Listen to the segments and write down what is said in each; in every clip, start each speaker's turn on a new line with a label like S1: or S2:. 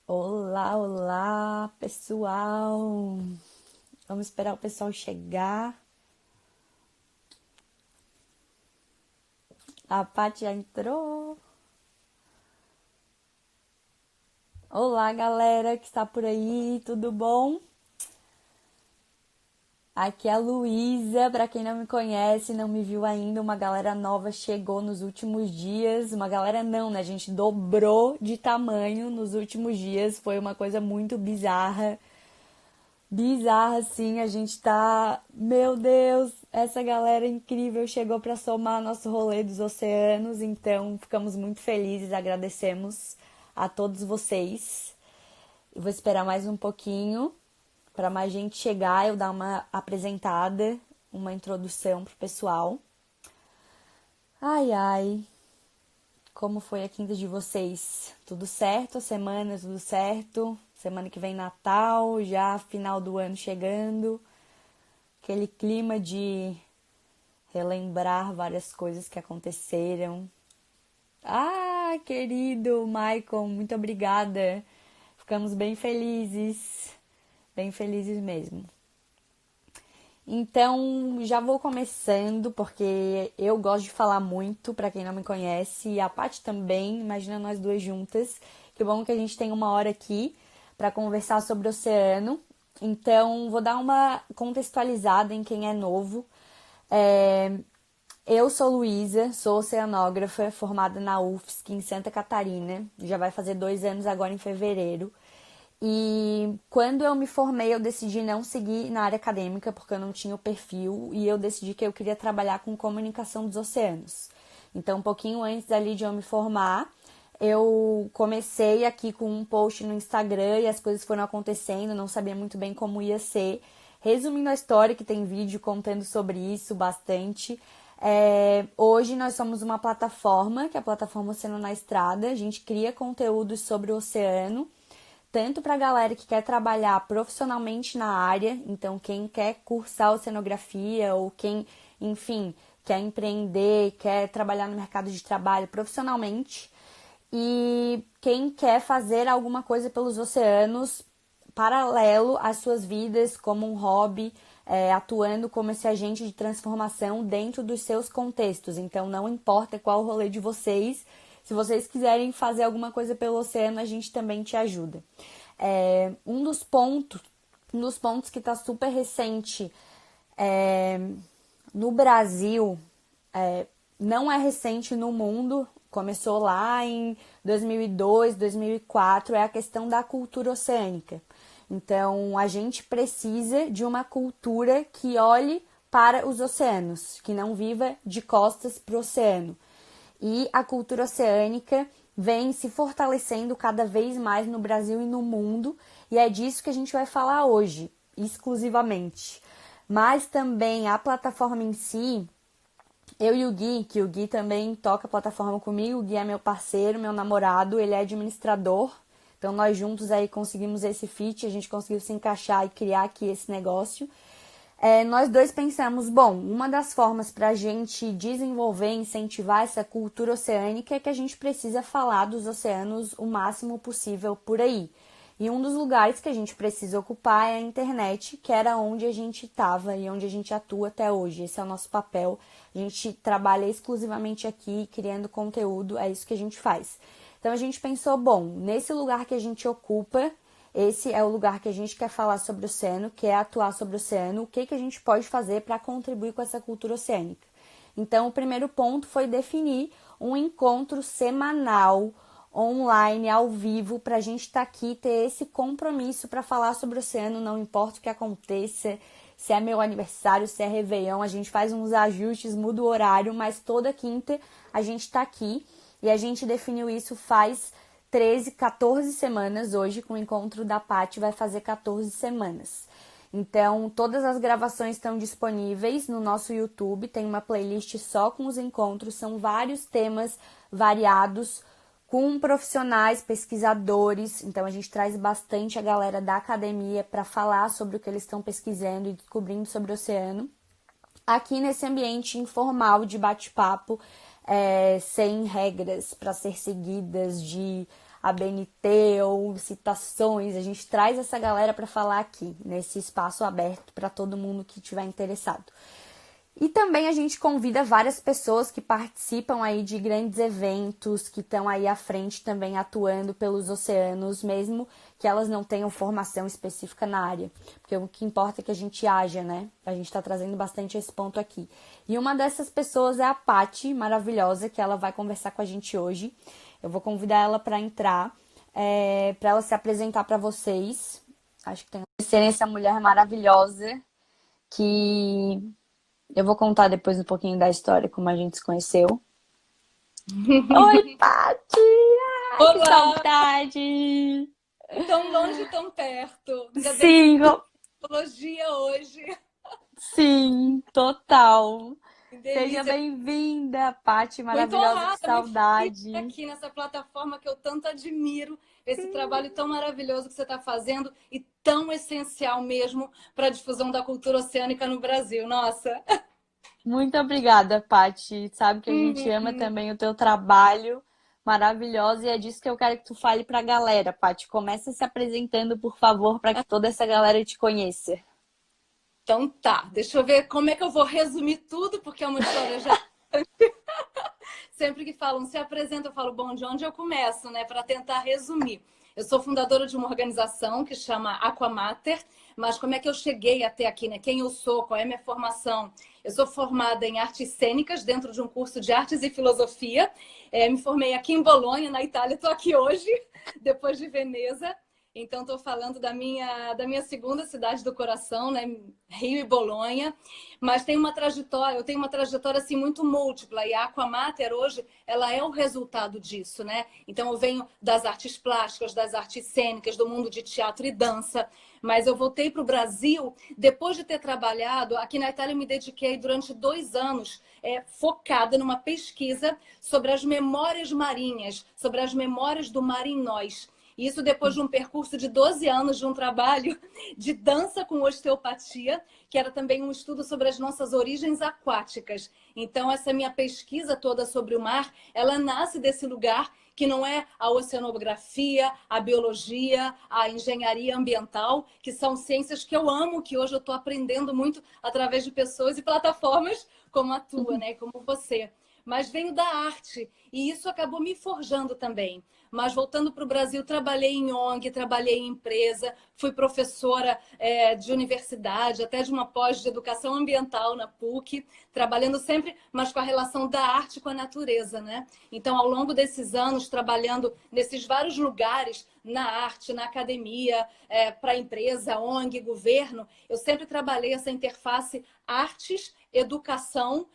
S1: Olá, olá, pessoal. Vamos esperar o pessoal chegar. A Paty já entrou. Olá, galera que está por aí, tudo bom? Aqui é a Luísa, para quem não me conhece, não me viu ainda, uma galera nova chegou nos últimos dias. Uma galera não, né? A gente dobrou de tamanho nos últimos dias, foi uma coisa muito bizarra. Bizarra, assim, a gente tá. Meu Deus, essa galera incrível chegou para somar nosso rolê dos oceanos, então ficamos muito felizes, agradecemos a todos vocês. Eu vou esperar mais um pouquinho para mais gente chegar, eu dar uma apresentada, uma introdução pro pessoal. Ai, ai, como foi a quinta de vocês? Tudo certo? A semana, tudo certo? Semana que vem Natal, já final do ano chegando. Aquele clima de relembrar várias coisas que aconteceram. Ah, querido Michael, muito obrigada. Ficamos bem felizes mesmo. Então, já vou começando, porque eu gosto de falar muito, para quem não me conhece, e a Paty também, imagina nós duas juntas. Que bom que a gente tem uma hora aqui para conversar sobre o oceano. Então, vou dar uma contextualizada em quem é novo. É, eu sou Luísa, sou oceanógrafa, formada na UFSC, em Santa Catarina. Já vai fazer 2 anos agora em fevereiro. E quando eu me formei, eu decidi não seguir na área acadêmica, porque eu não tinha o perfil, e eu decidi que eu queria trabalhar com comunicação dos oceanos. Então, um pouquinho antes ali de eu me formar, eu comecei aqui com um post no Instagram e as coisas foram acontecendo, não sabia muito bem como ia ser. Resumindo a história, que tem vídeo contando sobre isso bastante. Hoje nós somos uma plataforma, que é a plataforma Oceano na Estrada. A gente cria conteúdos sobre o oceano, tanto para a galera que quer trabalhar profissionalmente na área, então quem quer cursar oceanografia ou quem, enfim, quer empreender, quer trabalhar no mercado de trabalho profissionalmente, e quem quer fazer alguma coisa pelos oceanos paralelo às suas vidas, como um hobby, atuando como esse agente de transformação dentro dos seus contextos. Então, não importa qual o rolê de vocês, se vocês quiserem fazer alguma coisa pelo oceano, a gente também te ajuda. Um dos pontos que está super recente é, no Brasil, não é recente no mundo, começou lá em 2002, 2004, é a questão da cultura oceânica. Então, a gente precisa de uma cultura que olhe para os oceanos, que não viva de costas para o oceano. E a cultura oceânica vem se fortalecendo cada vez mais no Brasil e no mundo, e é disso que a gente vai falar hoje, exclusivamente. Mas também a plataforma em si, eu e o Gui, que o Gui também toca a plataforma comigo, o Gui é meu parceiro, meu namorado, ele é administrador, então nós juntos aí conseguimos esse fit, a gente conseguiu se encaixar e criar aqui esse negócio. Nós dois pensamos, bom, uma das formas para a gente desenvolver, incentivar essa cultura oceânica é que a gente precisa falar dos oceanos o máximo possível por aí. E um dos lugares que a gente precisa ocupar é a internet, que era onde a gente estava e onde a gente atua até hoje. Esse é o nosso papel. A gente trabalha exclusivamente aqui, criando conteúdo, é isso que a gente faz. Então a gente pensou, bom, nesse lugar que a gente ocupa, esse é o lugar que a gente quer falar sobre o oceano, quer atuar sobre o oceano, o que a gente pode fazer para contribuir com essa cultura oceânica. Então, o primeiro ponto foi definir um encontro semanal, online, ao vivo, para a gente estar aqui, ter esse compromisso para falar sobre o oceano, não importa o que aconteça, se é meu aniversário, se é Réveillon, a gente faz uns ajustes, muda o horário, mas toda quinta a gente está aqui e a gente definiu isso faz 13, 14 semanas hoje, com o encontro da Paty vai fazer 14 semanas. Então, todas as gravações estão disponíveis no nosso YouTube, tem uma playlist só com os encontros, são vários temas variados, com profissionais, pesquisadores, então a gente traz bastante a galera da academia para falar sobre o que eles estão pesquisando e descobrindo sobre o oceano. Aqui nesse ambiente informal de bate-papo, sem regras para ser seguidas, de a BNT ou citações. A gente traz essa galera para falar aqui, nesse espaço aberto para todo mundo que estiver interessado. E também a gente convida várias pessoas que participam aí de grandes eventos, que estão aí à frente também atuando pelos oceanos, mesmo que elas não tenham formação específica na área. Porque o que importa é que a gente haja, né? A gente está trazendo bastante esse ponto aqui. E uma dessas pessoas é a Paty, maravilhosa, que ela vai conversar com a gente hoje. Eu vou convidar ela para entrar, para ela se apresentar para vocês. Acho que tem que conhecerem essa mulher maravilhosa que... Eu vou contar depois um pouquinho da história, como a gente se conheceu. Oi, Paty! Ai, que
S2: Olá!
S1: saudade!
S2: Tão longe, tão perto. Ainda bem que
S1: Sim,
S2: tecnologia hoje.
S1: sim, total.
S2: Que
S1: Seja
S2: delícia.
S1: bem-vinda, Paty,
S2: Muito
S1: maravilhosa, que
S2: honrada, muito feliz de estar
S1: saudade.
S2: aqui nessa plataforma que eu tanto admiro. Esse trabalho tão maravilhoso que você está fazendo e tão essencial mesmo para a difusão da cultura oceânica no Brasil. Nossa!
S1: Muito obrigada, Paty. Sabe que a gente ama
S2: Uhum.
S1: também o teu trabalho maravilhoso e é disso que eu quero que tu fale pra galera, Paty. Começa se apresentando, por favor, para que toda essa galera te conheça.
S2: Então tá, deixa eu ver como é que eu vou resumir tudo, porque é uma história já. Sempre que falam, se apresenta, eu falo, bom, de onde eu começo, né? Para tentar resumir. Eu sou fundadora de uma organização que chama Aquamater, mas como é que eu cheguei até aqui, né? Quem eu sou, qual é a minha formação? Eu sou formada em artes cênicas dentro de um curso de artes e filosofia. Me formei aqui em Bolonha, na Itália, estou aqui hoje, depois de Veneza. Então, estou falando da minha segunda cidade do coração, né? Rio e Bolonha. Mas tem uma trajetória, eu tenho uma trajetória assim muito múltipla e a Aquamater hoje, ela é o resultado disso, né? Então eu venho das artes plásticas, das artes cênicas, do mundo de teatro e dança, mas eu voltei para o Brasil depois de ter trabalhado aqui na Itália. Eu me dediquei durante 2 anos focada numa pesquisa sobre as memórias marinhas, sobre as memórias do mar em nós. Isso depois de um percurso de 12 anos de um trabalho de dança com osteopatia, que era também um estudo sobre as nossas origens aquáticas. Então, essa minha pesquisa toda sobre o mar, ela nasce desse lugar que não é a oceanografia, a biologia, a engenharia ambiental, que são ciências que eu amo, que hoje eu estou aprendendo muito através de pessoas e plataformas como a tua, né? Como você. Mas venho da arte e isso acabou me forjando também. Mas voltando para o Brasil, trabalhei em ONG, trabalhei em empresa, fui professora de universidade, até de uma pós de educação ambiental na PUC, trabalhando sempre, mas com a relação da arte com a natureza, né? Então, ao longo desses anos, trabalhando nesses vários lugares, na arte, na academia, para empresa, ONG, governo, eu sempre trabalhei essa interface artes, educação,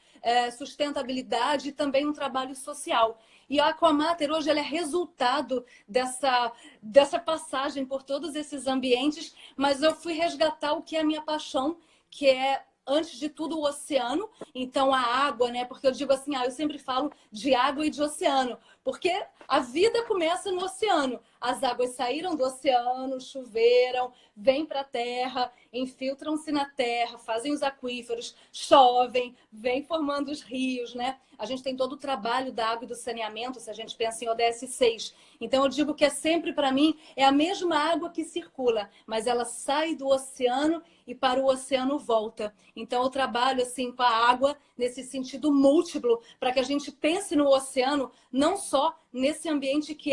S2: sustentabilidade e também um trabalho social. E a Aquamater hoje ela é resultado dessa passagem por todos esses ambientes, mas eu fui resgatar o que é a minha paixão, que é, antes de tudo, o oceano. Então, a água, né? Porque eu digo assim, eu sempre falo de água e de oceano, porque a vida começa no oceano. As águas saíram do oceano, choveram, vêm para a terra, infiltram-se na terra, fazem os aquíferos, chovem, vêm formando os rios, né? A gente tem todo o trabalho da água e do saneamento, se a gente pensa em ODS 6. Então, eu digo que é sempre, para mim, é a mesma água que circula, mas ela sai do oceano e para o oceano volta. Então, eu trabalho assim com a água nesse sentido múltiplo, para que a gente pense no oceano não só nesse ambiente que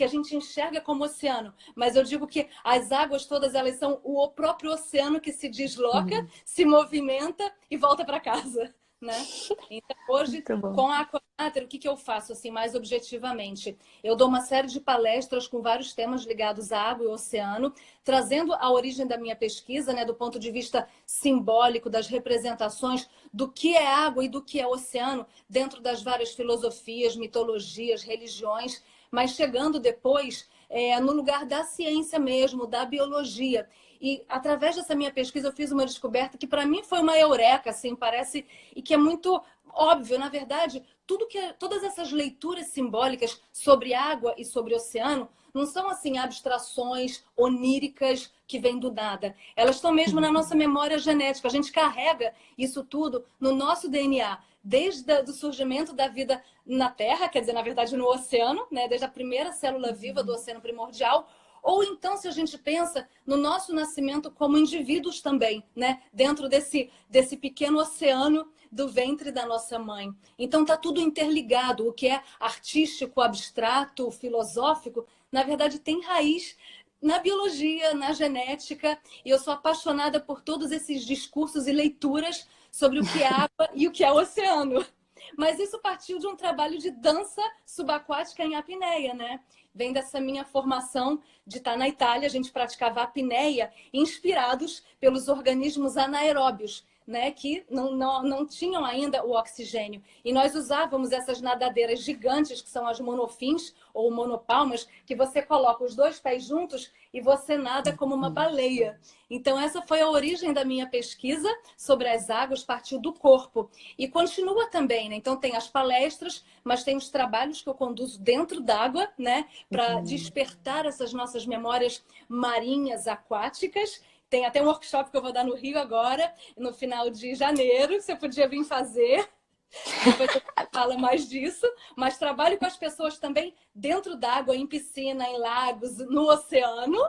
S2: a gente enxerga como oceano, mas eu digo que as águas todas elas são o próprio oceano que se desloca,
S1: Uhum.
S2: se movimenta e volta para casa, né? Então, hoje,
S1: Muito bom.
S2: com a Aquamater, o que eu faço assim mais objetivamente? Eu dou uma série de palestras com vários temas ligados à água e ao oceano, trazendo a origem da minha pesquisa, né, do ponto de vista simbólico, das representações do que é água e do que é oceano, dentro das várias filosofias, mitologias, religiões, mas chegando depois no lugar da ciência mesmo, da biologia. E através dessa minha pesquisa eu fiz uma descoberta que para mim foi uma eureka, assim, parece, e que é muito óbvio, na verdade, todas essas leituras simbólicas sobre água e sobre oceano não são assim abstrações oníricas que vêm do nada. Elas estão mesmo na nossa memória genética. A gente carrega isso tudo no nosso DNA, desde o surgimento da vida na Terra, quer dizer, na verdade, no oceano, né? Desde a primeira célula viva do oceano primordial. Ou então, se a gente pensa no nosso nascimento como indivíduos também, né? Dentro desse pequeno oceano do ventre da nossa mãe. Então, está tudo interligado. O que é artístico, abstrato, filosófico, na verdade, tem raiz na biologia, na genética. E eu sou apaixonada por todos esses discursos e leituras sobre o que é água e o que é o oceano. Mas isso partiu de um trabalho de dança subaquática em apneia, né? Vem dessa minha formação de estar na Itália, a gente praticava apneia inspirados pelos organismos anaeróbios, né, que não tinham ainda o oxigênio. E nós usávamos essas nadadeiras gigantes, que são as monofins ou monopalmas, que você coloca os dois pés juntos e você nada como uma baleia. Então, essa foi a origem da minha pesquisa sobre as águas, partiu do corpo. E continua também, né? Então, tem as palestras, mas tem os trabalhos que eu conduzo dentro d'água, né? Para despertar essas nossas memórias marinhas, aquáticas. Tem até um workshop que eu vou dar no Rio agora, no final de janeiro. Você podia vir fazer. Depois você fala mais disso. Mas trabalho com as pessoas também dentro d'água, em piscina, em lagos, no oceano.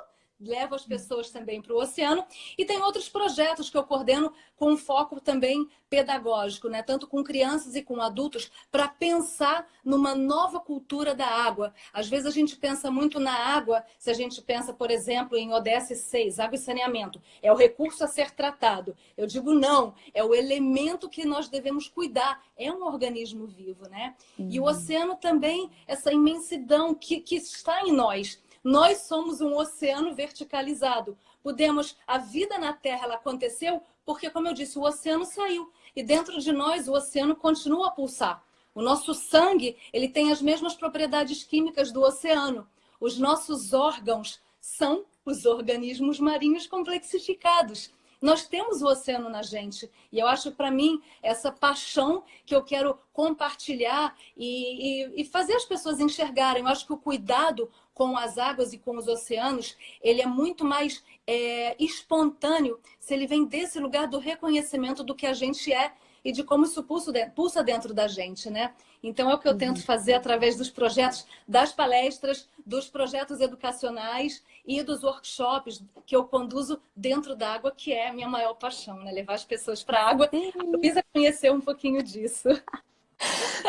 S2: Levo as pessoas também para o oceano. E tem outros projetos que eu coordeno com um foco também pedagógico, né? Tanto com crianças e com adultos, para pensar numa nova cultura da água. Às vezes a gente pensa muito na água, se a gente pensa, por exemplo, em ODS 6, água e saneamento. É o recurso a ser tratado. Eu digo não, é o elemento que nós devemos cuidar. É um organismo vivo, né? E o oceano também, essa imensidão que está em nós. Nós somos um oceano verticalizado. A vida na Terra ela aconteceu porque, como eu disse, o oceano saiu. E dentro de nós o oceano continua a pulsar. O nosso sangue, ele tem as mesmas propriedades químicas do oceano. Os nossos órgãos são os organismos marinhos complexificados. Nós temos o oceano na gente. E eu acho, para mim, essa paixão que eu quero compartilhar e fazer as pessoas enxergarem. Eu acho que o cuidado com as águas e com os oceanos, ele é muito mais espontâneo se ele vem desse lugar do reconhecimento do que a gente é e de como isso pulsa dentro da gente, né? Então é o que eu tento fazer através dos projetos, das palestras, dos projetos educacionais e dos workshops que eu conduzo dentro da água, que é a minha maior paixão, né? Levar as pessoas para a água. Eu precisa conhecer um pouquinho disso.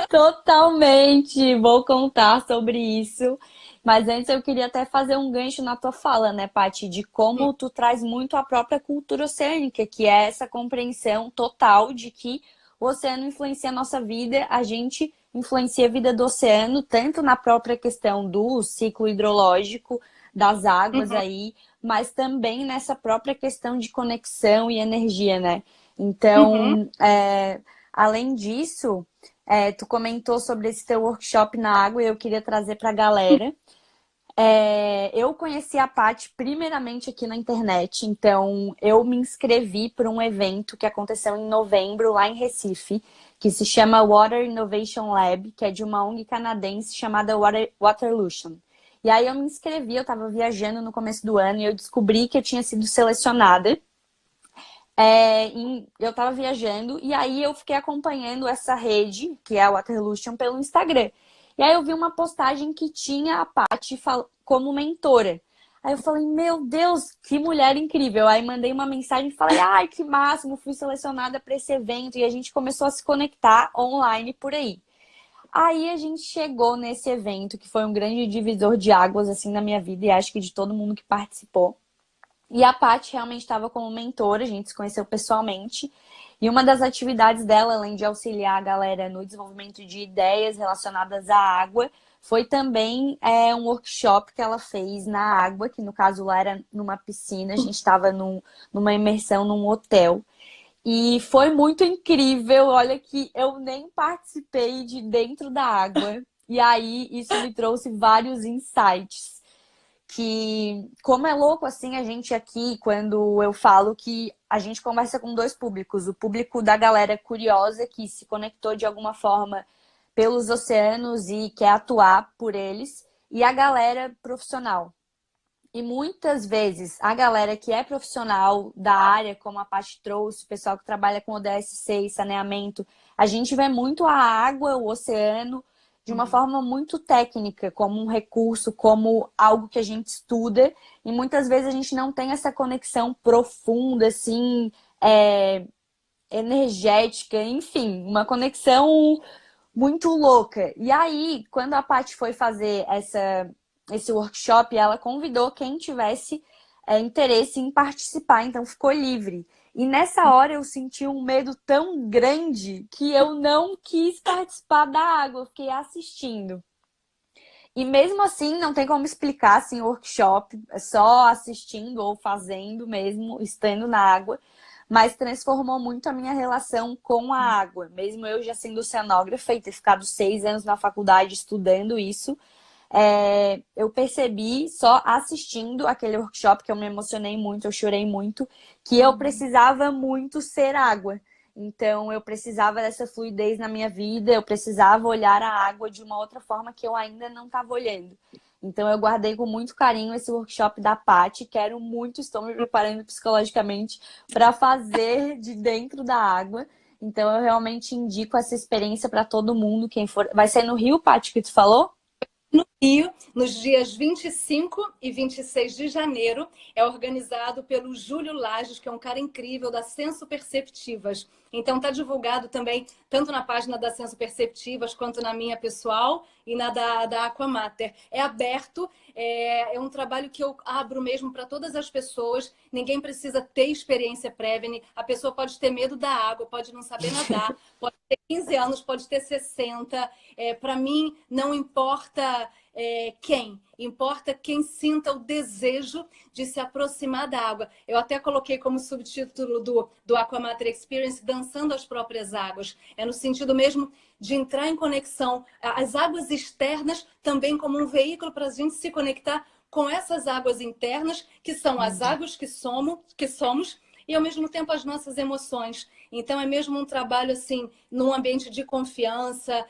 S1: Totalmente, vou contar sobre isso. Mas antes eu queria até fazer um gancho na tua fala, né, Paty, de como tu traz muito a própria cultura oceânica, que é essa compreensão total de que o oceano influencia a nossa vida, a gente influencia a vida do oceano, tanto na própria questão do ciclo hidrológico das águas aí, mas também nessa própria questão de conexão e energia, né? Então, além disso, tu comentou sobre esse teu workshop na água e eu queria trazer para a galera. Eu conheci a Paty primeiramente aqui na internet, então eu me inscrevi para um evento que aconteceu em novembro lá em Recife, que se chama Water Innovation Lab, que é de uma ONG canadense chamada Waterlution. E aí eu me inscrevi, eu estava viajando no começo do ano e eu descobri que eu tinha sido selecionada. Eu estava viajando e aí eu fiquei acompanhando essa rede, que é a Waterlution, pelo Instagram. E aí eu vi uma postagem que tinha a Paty como mentora. Aí eu falei, meu Deus, que mulher incrível. Aí mandei uma mensagem e falei, ai, que máximo, fui selecionada para esse evento. E a gente começou a se conectar online por aí. Aí a gente chegou nesse evento, que foi um grande divisor de águas, assim, na minha vida. E acho que de todo mundo que participou. E a Paty realmente estava como mentora, a gente se conheceu pessoalmente. E uma das atividades dela, além de auxiliar a galera no desenvolvimento de ideias relacionadas à água, foi também um workshop que ela fez na água, que no caso lá era numa piscina, a gente estava numa imersão num hotel. E foi muito incrível, olha que eu nem participei de dentro da água. E aí isso me trouxe vários insights. Que, como é louco assim, a gente aqui, quando eu falo que a gente conversa com dois públicos, o público da galera curiosa que se conectou de alguma forma pelos oceanos e quer atuar por eles, e a galera profissional. E muitas vezes a galera que é profissional da área, como a Paty trouxe, o pessoal que trabalha com ODSC e saneamento, a gente vê muito a água, o oceano, de uma forma muito técnica, como um recurso, como algo que a gente estuda, e muitas vezes a gente não tem essa conexão profunda, assim, energética, enfim, uma conexão muito louca. E aí, quando a Paty foi fazer esse workshop, ela convidou quem tivesse interesse em participar, então ficou livre. E nessa hora eu senti um medo tão grande que eu não quis participar da água, eu fiquei assistindo. E mesmo assim, não tem como explicar assim, o workshop, é só assistindo ou fazendo mesmo, estando na água, mas transformou muito a minha relação com a água. Mesmo eu já sendo oceanógrafa e ter ficado 6 anos na faculdade estudando isso, eu percebi só assistindo aquele workshop que eu me emocionei muito, eu chorei muito, que eu precisava muito ser água. Então, eu precisava dessa fluidez na minha vida, eu precisava olhar a água de uma outra forma que eu ainda não estava olhando. Então, eu guardei com muito carinho esse workshop da Paty, quero muito, estou me preparando psicologicamente para fazer de dentro da água. Então, eu realmente indico essa experiência para todo mundo, quem for. Vai ser no Rio, Paty, que tu falou?
S2: No Rio, nos dias 25 e 26 de janeiro, é organizado pelo Júlio Lages, que é um cara incrível da Senso Perceptivas. Então está divulgado também, tanto na página da Senso Perceptivas, quanto na minha pessoal e na da Aquamater. É aberto, é um trabalho que eu abro mesmo para todas as pessoas. Ninguém precisa ter experiência prévia. A pessoa pode ter medo da água, pode não saber nadar, pode ter 15 anos, pode ter 60. Para mim, não importa quem, importa quem sinta o desejo de se aproximar da água. Eu até coloquei como subtítulo do Aquamater Experience Dançando as Próprias Águas. É no sentido mesmo de entrar em conexão, as águas externas também como um veículo para a gente se conectar com essas águas internas, que são as águas que somos e, ao mesmo tempo, as nossas emoções. Então, é mesmo um trabalho, assim, num ambiente de confiança,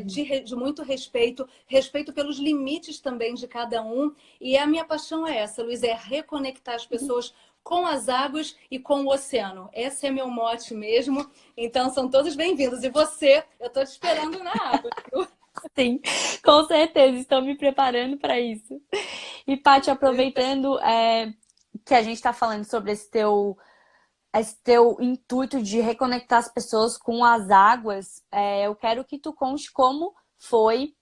S2: de muito respeito, respeito pelos limites também de cada um. E a minha paixão é essa, Luiz, é reconectar as pessoas com as águas e com o oceano. Esse é meu mote mesmo. Então, são todos bem-vindos. E você, eu estou te esperando na água, viu?
S1: Sim, com certeza, estou me preparando para isso. E, Paty, aproveitando que a gente está falando sobre esse teu intuito de reconectar as pessoas com as águas, eu quero que tu conte como foi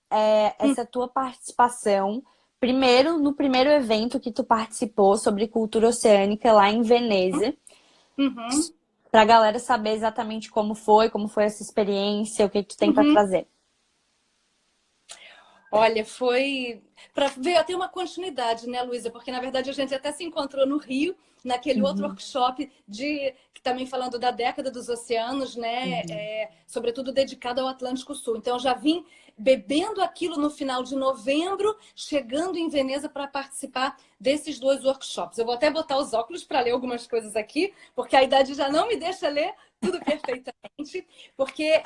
S1: essa tua participação. Primeiro, no primeiro evento que tu participou sobre cultura oceânica lá em Veneza, para a galera saber exatamente como foi essa experiência, o que tu tem para trazer.
S2: Olha, foi para ver até uma continuidade, né, Luísa? Porque na verdade a gente até se encontrou no Rio, naquele outro workshop que também falando da década dos oceanos, né? Sobretudo dedicado ao Atlântico Sul. Então eu já vim bebendo aquilo no final de novembro, chegando em Veneza para participar desses 2 workshops. Eu vou até botar os óculos para ler algumas coisas aqui, porque a idade já não me deixa ler tudo perfeitamente, porque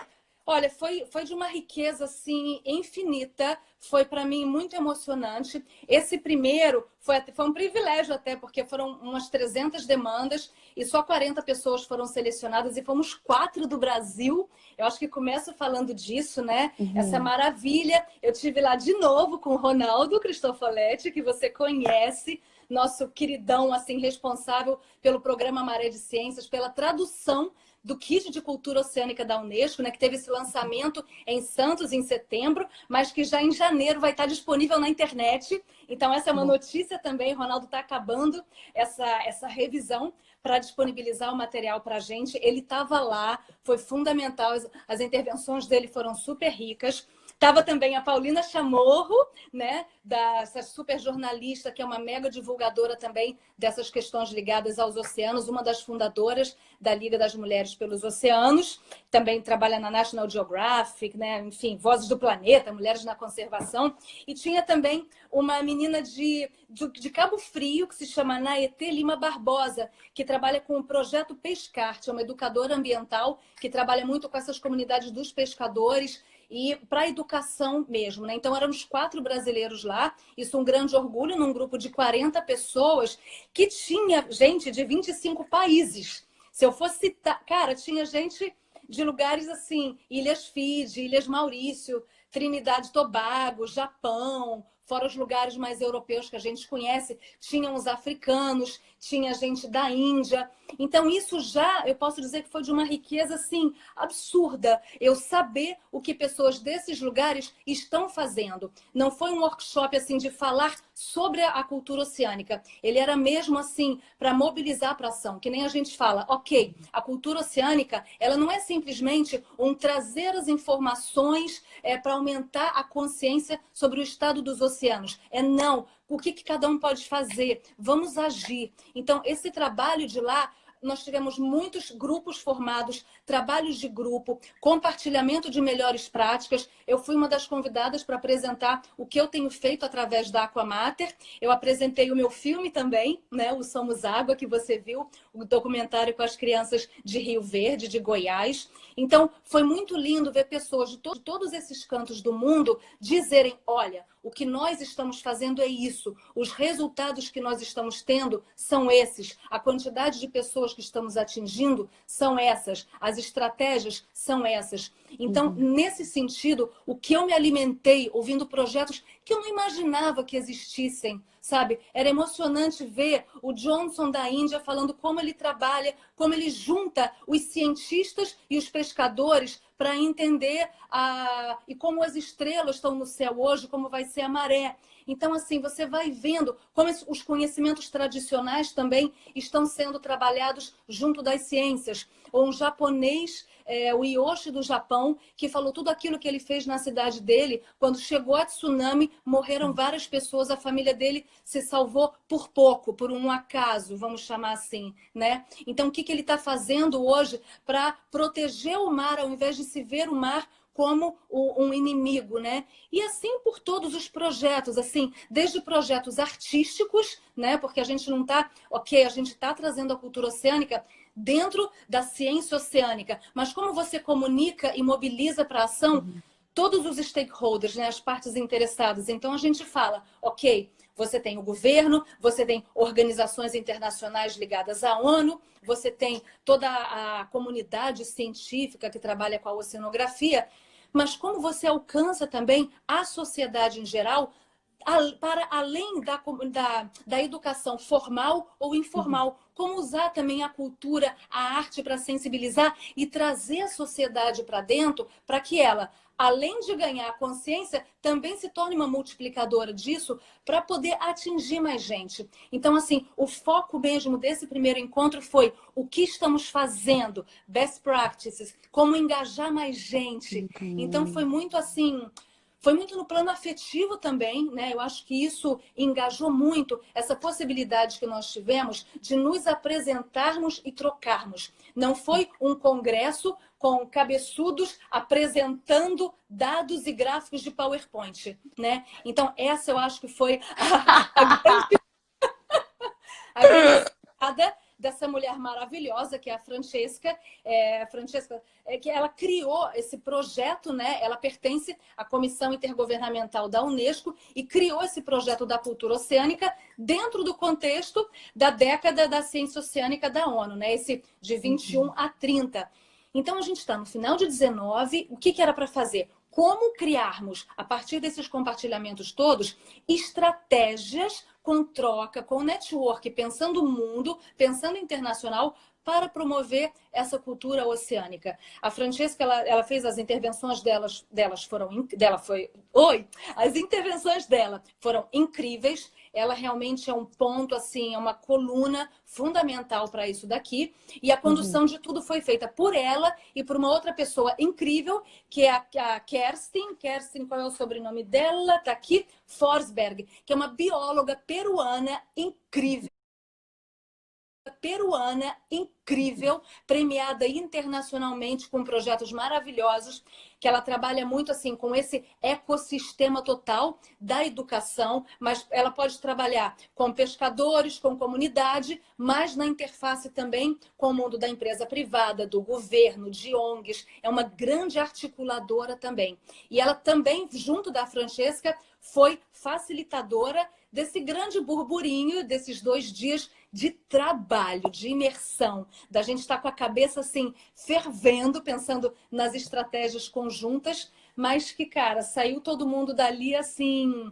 S2: olha, foi de uma riqueza assim infinita, foi para mim muito emocionante. Esse primeiro foi um privilégio até, porque foram umas 300 demandas e só 40 pessoas foram selecionadas e fomos 4 do Brasil. Eu acho que começo falando disso, né? Essa maravilha. Eu tive lá de novo com o Ronaldo Cristofoletti, que você conhece, nosso queridão assim responsável pelo programa Maré de Ciências, pela tradução do kit de cultura oceânica da Unesco, né, que teve esse lançamento em Santos em setembro, mas que já em janeiro vai estar disponível na internet. Então essa é uma notícia também, o Ronaldo está acabando essa revisão para disponibilizar o material para a gente. Ele estava lá, foi fundamental, as intervenções dele foram super ricas. Estava também a Paulina Chamorro, né, dessa super jornalista, que é uma mega divulgadora também dessas questões ligadas aos oceanos, uma das fundadoras da Liga das Mulheres pelos Oceanos. Também trabalha na National Geographic, né, enfim, Vozes do Planeta, Mulheres na Conservação. E tinha também uma menina de Cabo Frio, que se chama Naetê Lima Barbosa, que trabalha com o Projeto Pescarte, é uma educadora ambiental que trabalha muito com essas comunidades dos pescadores. e para a educação mesmo, né? Então éramos 4 brasileiros lá, isso é um grande orgulho, num grupo de 40 pessoas que tinha gente de 25 países. Se eu fosse citar, cara, tinha gente de lugares assim, Ilhas Fiji, Ilhas Maurício, Trinidade e Tobago, Japão, fora os lugares mais europeus que a gente conhece, tinham os africanos, tinha gente da Índia. Então isso já, eu posso dizer que foi de uma riqueza assim absurda. Eu saber o que pessoas desses lugares estão fazendo. Não foi um workshop assim de falar sobre a cultura oceânica. Ele era mesmo assim para mobilizar para ação, que nem a gente fala, OK, a cultura oceânica, ela não é simplesmente um trazer as informações para aumentar a consciência sobre o estado dos oceanos. Não, o que cada um pode fazer? Vamos agir. Então, esse trabalho de lá, nós tivemos muitos grupos formados, trabalhos de grupo, compartilhamento de melhores práticas. Eu fui uma das convidadas para apresentar o que eu tenho feito através da Aquamater. Eu apresentei o meu filme também, né? O Somos Água, que você viu, o documentário com as crianças de Rio Verde, de Goiás. Então, foi muito lindo ver pessoas de todos esses cantos do mundo dizerem, olha, o que nós estamos fazendo é isso, os resultados que nós estamos tendo são esses, a quantidade de pessoas que estamos atingindo são essas, as estratégias são essas. Então, nesse sentido, o que eu me alimentei ouvindo projetos que eu não imaginava que existissem, sabe? Era emocionante ver o Johnson da Índia falando como ele trabalha, como ele junta os cientistas e os pescadores para entender e como as estrelas estão no céu hoje, como vai ser a maré. Então, assim, você vai vendo como os conhecimentos tradicionais também estão sendo trabalhados junto das ciências. Ou um japonês, o Yoshi do Japão, que falou tudo aquilo que ele fez na cidade dele. Quando chegou a tsunami, morreram várias pessoas, a família dele se salvou por pouco, por um acaso, vamos chamar assim, né? Então, o que ele está fazendo hoje para proteger o mar, ao invés de se ver o mar como um inimigo, né? E assim por todos os projetos, assim, desde projetos artísticos, né? Porque a gente não está, OK, a gente está trazendo a cultura oceânica dentro da ciência oceânica, mas como você comunica e mobiliza para a ação todos os stakeholders, né? As partes interessadas. Então a gente fala, OK, você tem o governo, você tem organizações internacionais ligadas à ONU, você tem toda a comunidade científica que trabalha com a oceanografia, mas como você alcança também a sociedade em geral para além da educação formal ou informal. Como usar também a cultura, a arte para sensibilizar e trazer a sociedade para dentro, para que ela, além de ganhar consciência, também se torne uma multiplicadora disso para poder atingir mais gente. Então, assim, o foco mesmo desse primeiro encontro foi o que estamos fazendo, best practices, como engajar mais gente. Então, foi muito assim... Foi muito no plano afetivo também, né? Eu acho que isso engajou muito essa possibilidade que nós tivemos de nos apresentarmos e trocarmos. Não foi um congresso com cabeçudos apresentando dados e gráficos de PowerPoint, né? Então, essa eu acho que foi a grande sacada dessa mulher maravilhosa, que é a Francesca, que ela criou esse projeto, né? Ela pertence à Comissão Intergovernamental da Unesco e criou esse projeto da cultura oceânica dentro do contexto da década da ciência oceânica da ONU, né? Esse de 21 a 30. Então, a gente está no final de 19, o que era para fazer? Como criarmos, a partir desses compartilhamentos todos, estratégias com troca, com network, pensando o mundo, pensando internacional, para promover essa cultura oceânica. A Francesca, ela fez as intervenções as intervenções dela foram incríveis. Ela realmente é um ponto, assim, é uma coluna fundamental para isso daqui. E a condução de tudo foi feita por ela e por uma outra pessoa incrível, que é a Kerstin. Kerstin, qual é o sobrenome dela? Tá aqui, Forsberg, que é uma bióloga peruana incrível. incrível, premiada internacionalmente com projetos maravilhosos, que ela trabalha muito assim com esse ecossistema total da educação, mas ela pode trabalhar com pescadores, com comunidade, mas na interface também com o mundo da empresa privada, do governo, de ONGs. É uma grande articuladora também. E ela também, junto da Francesca, foi facilitadora desse grande burburinho, desses 2 dias de trabalho, de imersão, da gente estar com a cabeça assim, fervendo, pensando nas estratégias conjuntas, mas que, cara, saiu todo mundo dali assim,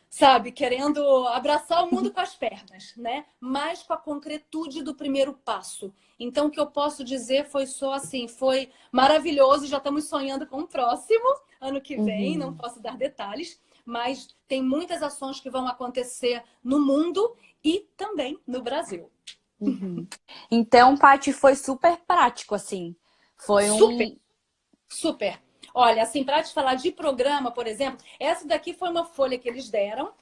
S2: sabe, querendo abraçar o mundo com as pernas, né? Mas com a concretude do primeiro passo. Então, o que eu posso dizer foi só assim, foi maravilhoso, já estamos sonhando com o próximo, ano que vem, não posso dar detalhes, mas tem muitas ações que vão acontecer no mundo e também no Brasil.
S1: Então, Paty, foi super prático, assim. Foi
S2: Super, super. Olha, assim, para te falar de programa, por exemplo, essa daqui foi uma folha que eles deram.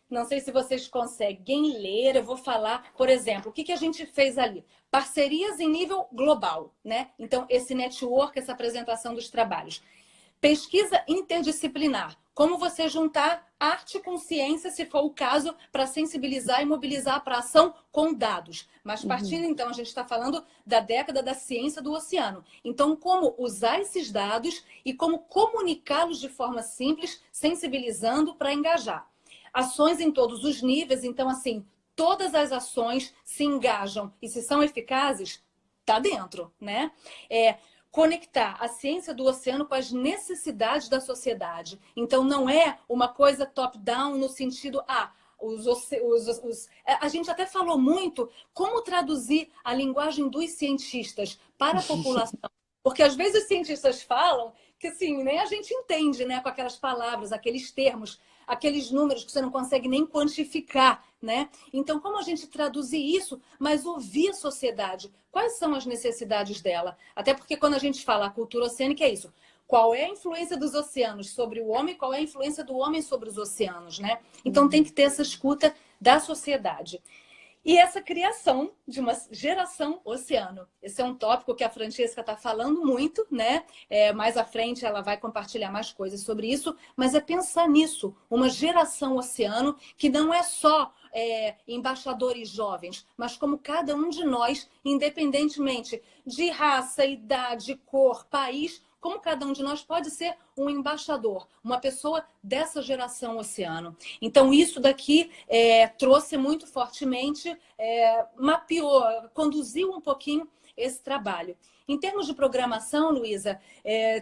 S2: Não sei se vocês conseguem ler, eu vou falar, por exemplo, o que a gente fez ali? Parcerias em nível global, né? Então, esse network, essa apresentação dos trabalhos. Pesquisa interdisciplinar. Como você juntar arte com ciência, se for o caso, para sensibilizar e mobilizar para ação com dados. Mas partindo, então, a gente está falando da década da ciência do oceano. Então, como usar esses dados e como comunicá-los de forma simples, sensibilizando para engajar. Ações em todos os níveis, então, assim, todas as ações se engajam e se são eficazes, tá dentro, né? Conectar a ciência do oceano com as necessidades da sociedade. Então, não é uma coisa top-down no sentido, a gente até falou muito como traduzir a linguagem dos cientistas para a população. Porque às vezes os cientistas falam que assim, nem a gente entende, né, com aquelas palavras, aqueles termos, aqueles números que você não consegue nem quantificar, né? Então, como a gente traduzir isso, mas ouvir a sociedade? Quais são as necessidades dela? Até porque quando a gente fala a cultura oceânica é isso. Qual é a influência dos oceanos sobre o homem? Qual é a influência do homem sobre os oceanos, né? Então, tem que ter essa escuta da sociedade. E essa criação de uma geração oceano. Esse é um tópico que a Francesca está falando muito, né? Mais à frente ela vai compartilhar mais coisas sobre isso, mas é pensar nisso, uma geração oceano que não é só embaixadores jovens, mas como cada um de nós, independentemente de raça, idade, cor, país, como cada um de nós pode ser um embaixador, uma pessoa dessa geração oceano. Então, isso daqui trouxe muito fortemente, mapeou, conduziu um pouquinho esse trabalho. Em termos de programação, Luísa,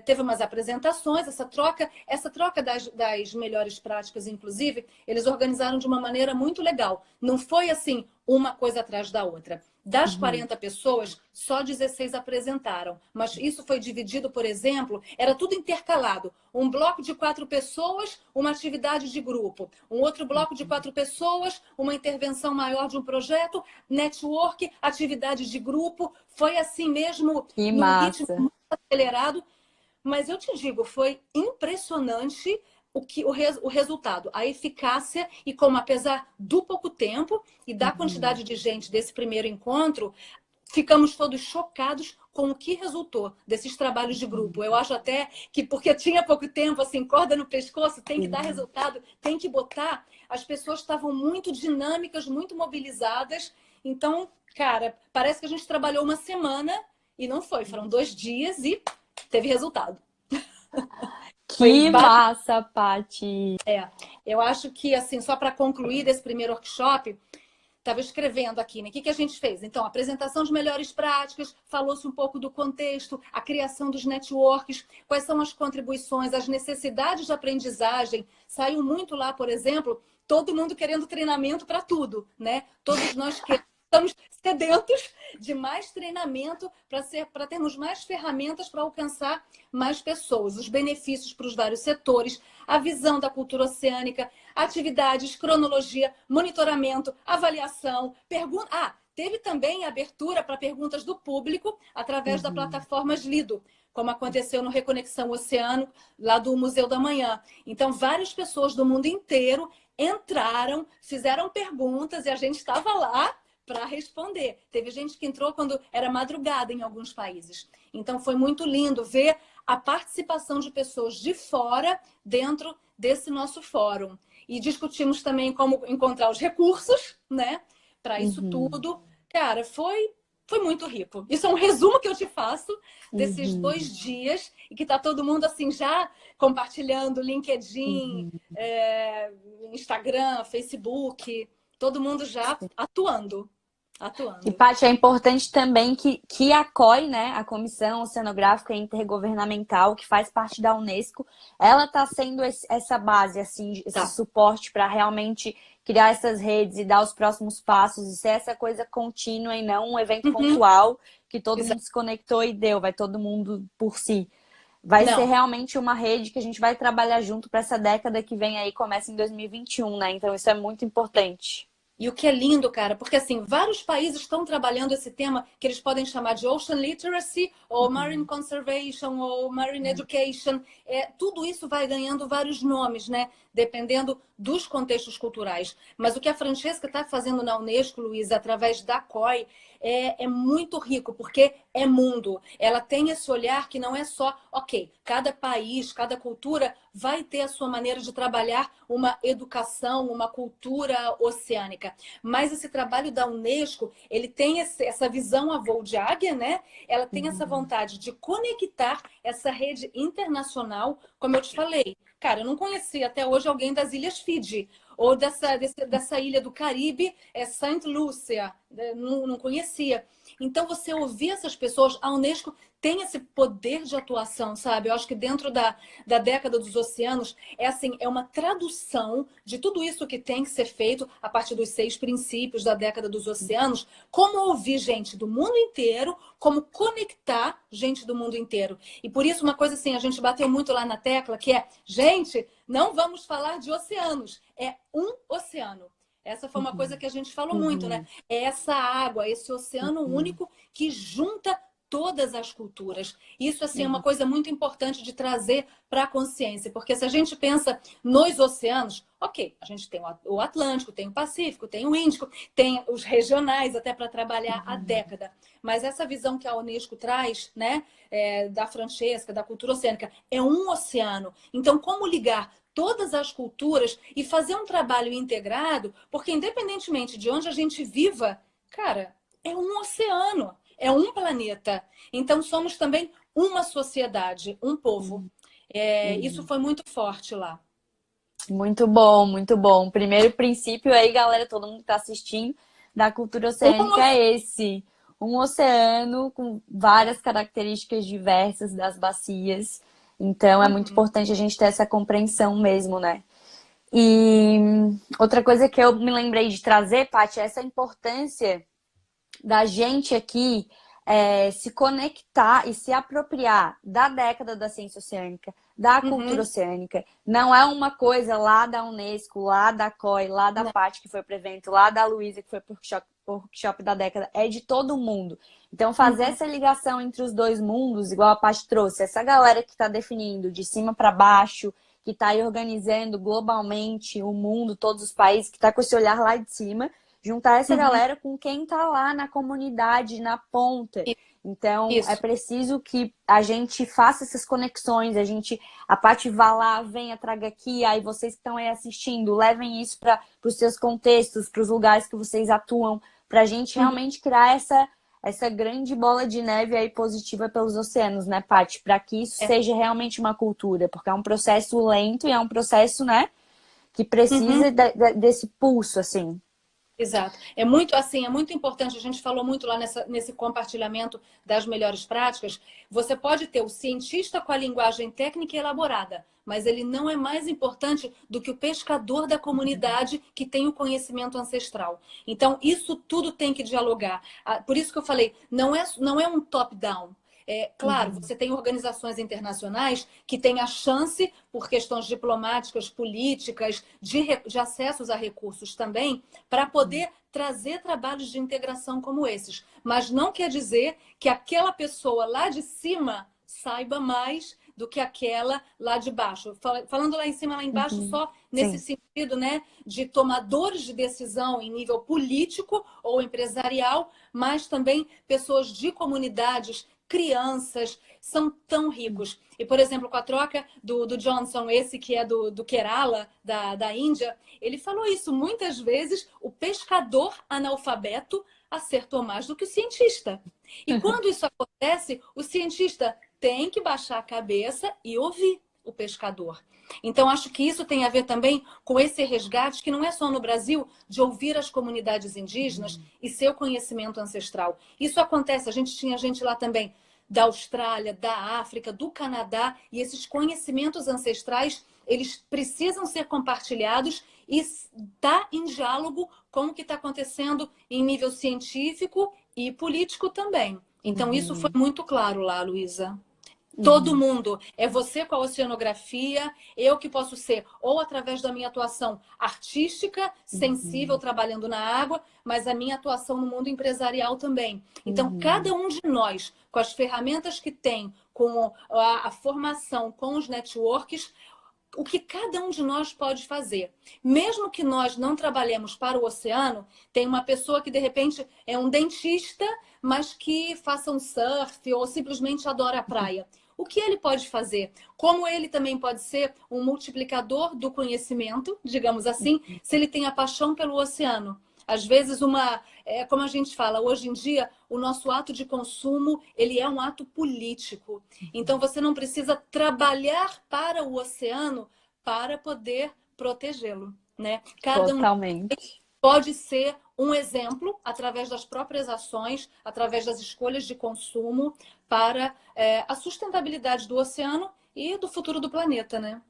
S2: teve umas apresentações, essa troca das melhores práticas, inclusive, eles organizaram de uma maneira muito legal. Não foi assim, uma coisa atrás da outra. Das 40 pessoas, só 16 apresentaram. Mas isso foi dividido, por exemplo, era tudo intercalado. Um bloco de 4 pessoas, uma atividade de grupo. Um outro bloco de 4 pessoas, uma intervenção maior de um projeto, network, atividade de grupo. Foi assim mesmo,
S1: que
S2: num ritmo
S1: massa.
S2: muito acelerado. Mas eu te digo, foi impressionante o resultado, a eficácia e como, apesar do pouco tempo e da quantidade de gente desse primeiro encontro, ficamos todos chocados com o que resultou desses trabalhos de grupo. Eu acho até que, porque tinha pouco tempo, assim, corda no pescoço, tem que dar resultado, tem que botar. As pessoas estavam muito dinâmicas, muito mobilizadas. Então, cara, parece que a gente trabalhou uma semana e não foi. Foram 2 dias e teve resultado.
S1: Que massa, Paty!
S2: Eu acho que, assim, só para concluir esse primeiro workshop, estava escrevendo aqui, né? O que a gente fez? Então, apresentação de melhores práticas, falou-se um pouco do contexto, a criação dos networks, quais são as contribuições, as necessidades de aprendizagem. Saiu muito lá, por exemplo, todo mundo querendo treinamento para tudo, né? Todos nós estamos sedentos de mais treinamento para termos mais ferramentas para alcançar mais pessoas, os benefícios para os vários setores, a visão da cultura oceânica, atividades, cronologia, monitoramento, avaliação, pergunta. Teve também abertura para perguntas do público através da plataforma Slido, como aconteceu no Reconexão Oceano, lá do Museu da Manhã. Então, várias pessoas do mundo inteiro entraram, fizeram perguntas e a gente estava lá para responder. Teve gente que entrou quando era madrugada em alguns países. Então foi muito lindo ver a participação de pessoas de fora dentro desse nosso fórum. E discutimos também como encontrar os recursos, né, para isso
S1: Uhum,
S2: tudo. Cara, foi muito rico. Isso é um resumo que eu te faço desses
S1: uhum,
S2: 2 dias e que tá todo mundo assim já compartilhando LinkedIn,
S1: uhum.
S2: Instagram, Facebook, todo mundo já atuando,
S1: E,
S2: atuando.
S1: Paty, é importante também que a COI, né, a Comissão Oceanográfica Intergovernamental, que faz parte da Unesco, ela está sendo essa base, assim, esse
S2: Tá.
S1: suporte para realmente criar essas redes e dar os próximos passos e ser essa coisa contínua e não um evento
S2: Uhum.
S1: pontual que todo mundo
S2: Exato.
S1: se conectou e deu, vai todo mundo por si. Vai ser
S2: Não.
S1: realmente uma rede que a gente vai trabalhar junto para essa década que vem aí, começa em 2021, né? Então isso é muito importante.
S2: E o que é lindo, cara, porque assim, vários países estão trabalhando esse tema que eles podem chamar de Ocean Literacy, ou Marine
S1: Uhum.
S2: Conservation, ou Marine Education. Tudo isso vai ganhando vários nomes, né? Dependendo dos contextos culturais. Mas o que a Francesca está fazendo na Unesco, Luísa, através da COI, é muito rico, porque é mundo. Ela tem esse olhar que não é só, ok, cada país, cada cultura vai ter a sua maneira de trabalhar uma educação, uma cultura oceânica. Mas esse trabalho da Unesco, ele tem essa visão a voo de águia, né? Ela tem essa
S1: Uhum.
S2: vontade de conectar essa rede internacional, como eu te falei. Cara, eu não conhecia até hoje alguém das Ilhas Fiji, ou dessa ilha do Caribe, Saint Lucia, não conhecia. Então, você ouvir essas pessoas, a Unesco tem esse poder de atuação, sabe? Eu acho que dentro da década dos oceanos, é assim, é uma tradução de tudo isso que tem que ser feito a partir dos 6 princípios da década dos oceanos, como ouvir gente do mundo inteiro, como conectar gente do mundo inteiro. E por isso, uma coisa assim, a gente bateu muito lá na tecla, que é, gente, não vamos falar de oceanos, é um oceano. Essa foi uma coisa
S1: Uhum.
S2: que a gente falou muito, né?
S1: Uhum.
S2: É essa água, esse oceano
S1: Uhum.
S2: único que junta todas as culturas. Isso, assim, é uma
S1: Uhum.
S2: coisa muito importante de trazer para a consciência, porque se a gente pensa nos oceanos, ok, a gente tem o Atlântico, tem o Pacífico, tem o Índico, tem os regionais até para trabalhar a
S1: Uhum.
S2: década. Mas essa visão que a Unesco traz, né, da Francesca, da cultura oceânica, é um oceano. Então, como ligar todas as culturas e fazer um trabalho integrado, porque independentemente de onde a gente viva, cara, é um oceano, é um planeta. Então somos também uma sociedade, um povo. Isso
S1: Uhum.
S2: foi muito forte lá.
S1: Muito bom, muito bom. Primeiro princípio aí, galera, todo mundo que está assistindo, da cultura
S2: Um
S1: oceânica é esse. Um oceano com várias características diversas das bacias. Então, é muito
S2: Uhum,
S1: importante a gente ter essa compreensão mesmo, né? E outra coisa que eu me lembrei de trazer, Paty, é essa importância da gente aqui se conectar e se apropriar da década da ciência oceânica, da cultura
S2: uhum.
S1: oceânica. Não é uma coisa lá da Unesco, lá da COI, lá da
S2: Não.
S1: Paty, que foi para o evento, lá da Luísa, que foi para o workshop da década. É de todo mundo. Então, fazer
S2: Uhum,
S1: essa ligação entre os dois mundos, igual a Paty trouxe, essa galera que está definindo de cima para baixo, que está aí organizando globalmente o mundo, todos os países, que está com esse olhar lá de cima, juntar essa
S2: uhum.
S1: galera com quem está lá na comunidade, na ponta. Então, é
S2: Isso.
S1: preciso que a gente faça essas conexões, a Paty vá lá, venha, traga aqui, aí vocês que estão aí assistindo, levem isso para os seus contextos, para os lugares que vocês atuam, para a gente
S2: Uhum.
S1: realmente criar essa grande bola de neve aí positiva pelos oceanos, né, Paty? Para que isso
S2: É.
S1: seja realmente uma cultura, porque é um processo lento e é um processo, né, que
S2: Uhum.
S1: precisa desse pulso, assim.
S2: Exato. É muito assim, é muito importante. A gente falou muito lá nesse compartilhamento das melhores práticas. Você pode ter o cientista com a linguagem técnica elaborada, mas ele não é mais importante do que o pescador da comunidade que tem o conhecimento ancestral. Então, isso tudo tem que dialogar. Por isso que eu falei, não é um top-down. Claro,
S1: Uhum,
S2: você tem organizações internacionais que têm a chance, por questões diplomáticas, políticas, de acessos a recursos também, para poder trazer trabalhos de integração como esses. Mas não quer dizer que aquela pessoa lá de cima saiba mais do que aquela lá de baixo. Falando lá em cima, lá embaixo, só nesse
S1: Sim.
S2: sentido, né, de tomadores de decisão em nível político ou empresarial, mas também pessoas de comunidades, crianças, são tão ricos. E, por exemplo, com a troca do Johnson, esse que é do Kerala, da Índia, ele falou isso. Muitas vezes, o pescador analfabeto acertou mais do que o cientista. E quando isso acontece, o cientista tem que baixar a cabeça e ouvir o pescador. Então, acho que isso tem a ver também com esse resgate, que não é só no Brasil, de ouvir as comunidades indígenas e seu conhecimento ancestral. Isso acontece, a gente tinha gente lá também da Austrália, da África, do Canadá, e esses conhecimentos ancestrais, eles precisam ser compartilhados e estar em diálogo com o que está acontecendo em nível científico e político também. Então, isso foi muito claro lá, Luísa. Todo mundo. É você com a oceanografia, eu que posso ser, ou através da minha atuação artística, sensível, trabalhando na água, mas a minha atuação no mundo empresarial também. Então, cada um de nós, com as ferramentas que tem, com a formação, com os networks, o que cada um de nós pode fazer. Mesmo que nós não trabalhemos para o oceano, tem uma pessoa que de repente é um dentista, mas que faça um surf ou simplesmente adora a praia. O que ele pode fazer? Como ele também pode ser um multiplicador do conhecimento, digamos assim, se ele tem a paixão pelo oceano. Às vezes, como a gente fala, hoje em dia, o nosso ato de consumo, ele é um ato político. Então, você não precisa trabalhar para o oceano para poder protegê-lo, né? Cada um
S1: Totalmente.
S2: pode ser um exemplo, através das próprias ações, através das escolhas de consumo, para a sustentabilidade do oceano e do futuro do planeta, né?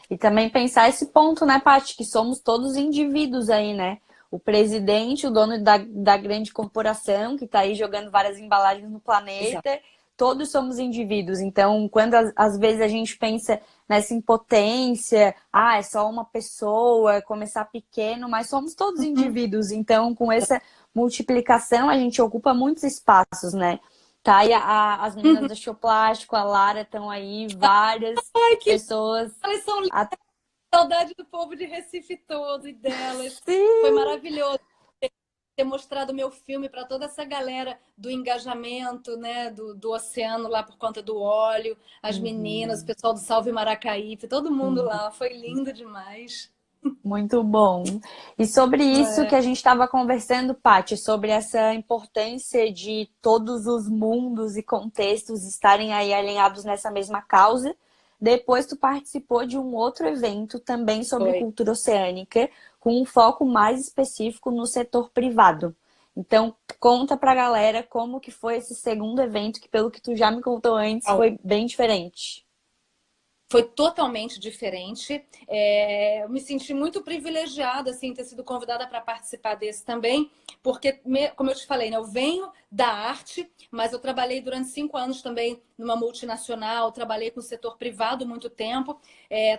S1: E também pensar esse ponto, né, Paty, que somos todos indivíduos aí, né? O presidente, o dono da grande corporação que está aí jogando várias embalagens no
S2: Exato.
S1: planeta, todos somos indivíduos. Então, quando às vezes a gente pensa nessa impotência, é só uma pessoa, começar pequeno, mas somos todos indivíduos. Então, com essa multiplicação, a gente ocupa muitos espaços, né? Tá, e as meninas do Show Plástico, a Lara, estão aí, várias
S2: Ai, que
S1: pessoas.
S2: elas são lindas.
S1: A...
S2: Saudade do povo de Recife todo e delas. Foi
S1: Sim!
S2: maravilhoso ter mostrado meu filme para toda essa galera do engajamento, né, do oceano lá por conta do óleo, as meninas, o pessoal do Salve Maracaípe, todo mundo lá. Foi lindo demais.
S1: Muito bom. E sobre isso que
S2: É,
S1: a gente estava conversando, Paty, sobre essa importância de todos os mundos e contextos estarem aí alinhados nessa mesma causa. Depois tu participou de um outro evento também sobre
S2: foi.
S1: cultura oceânica, com um foco mais específico no setor privado. Então, conta pra galera como que foi esse segundo evento, que pelo que tu já me contou antes, foi bem diferente.
S2: Foi totalmente diferente. Eu me senti muito privilegiada assim, ter sido convidada para participar desse também, porque, como eu te falei, né, eu venho da arte, mas eu trabalhei durante 5 anos também numa multinacional, trabalhei com o setor privado muito tempo,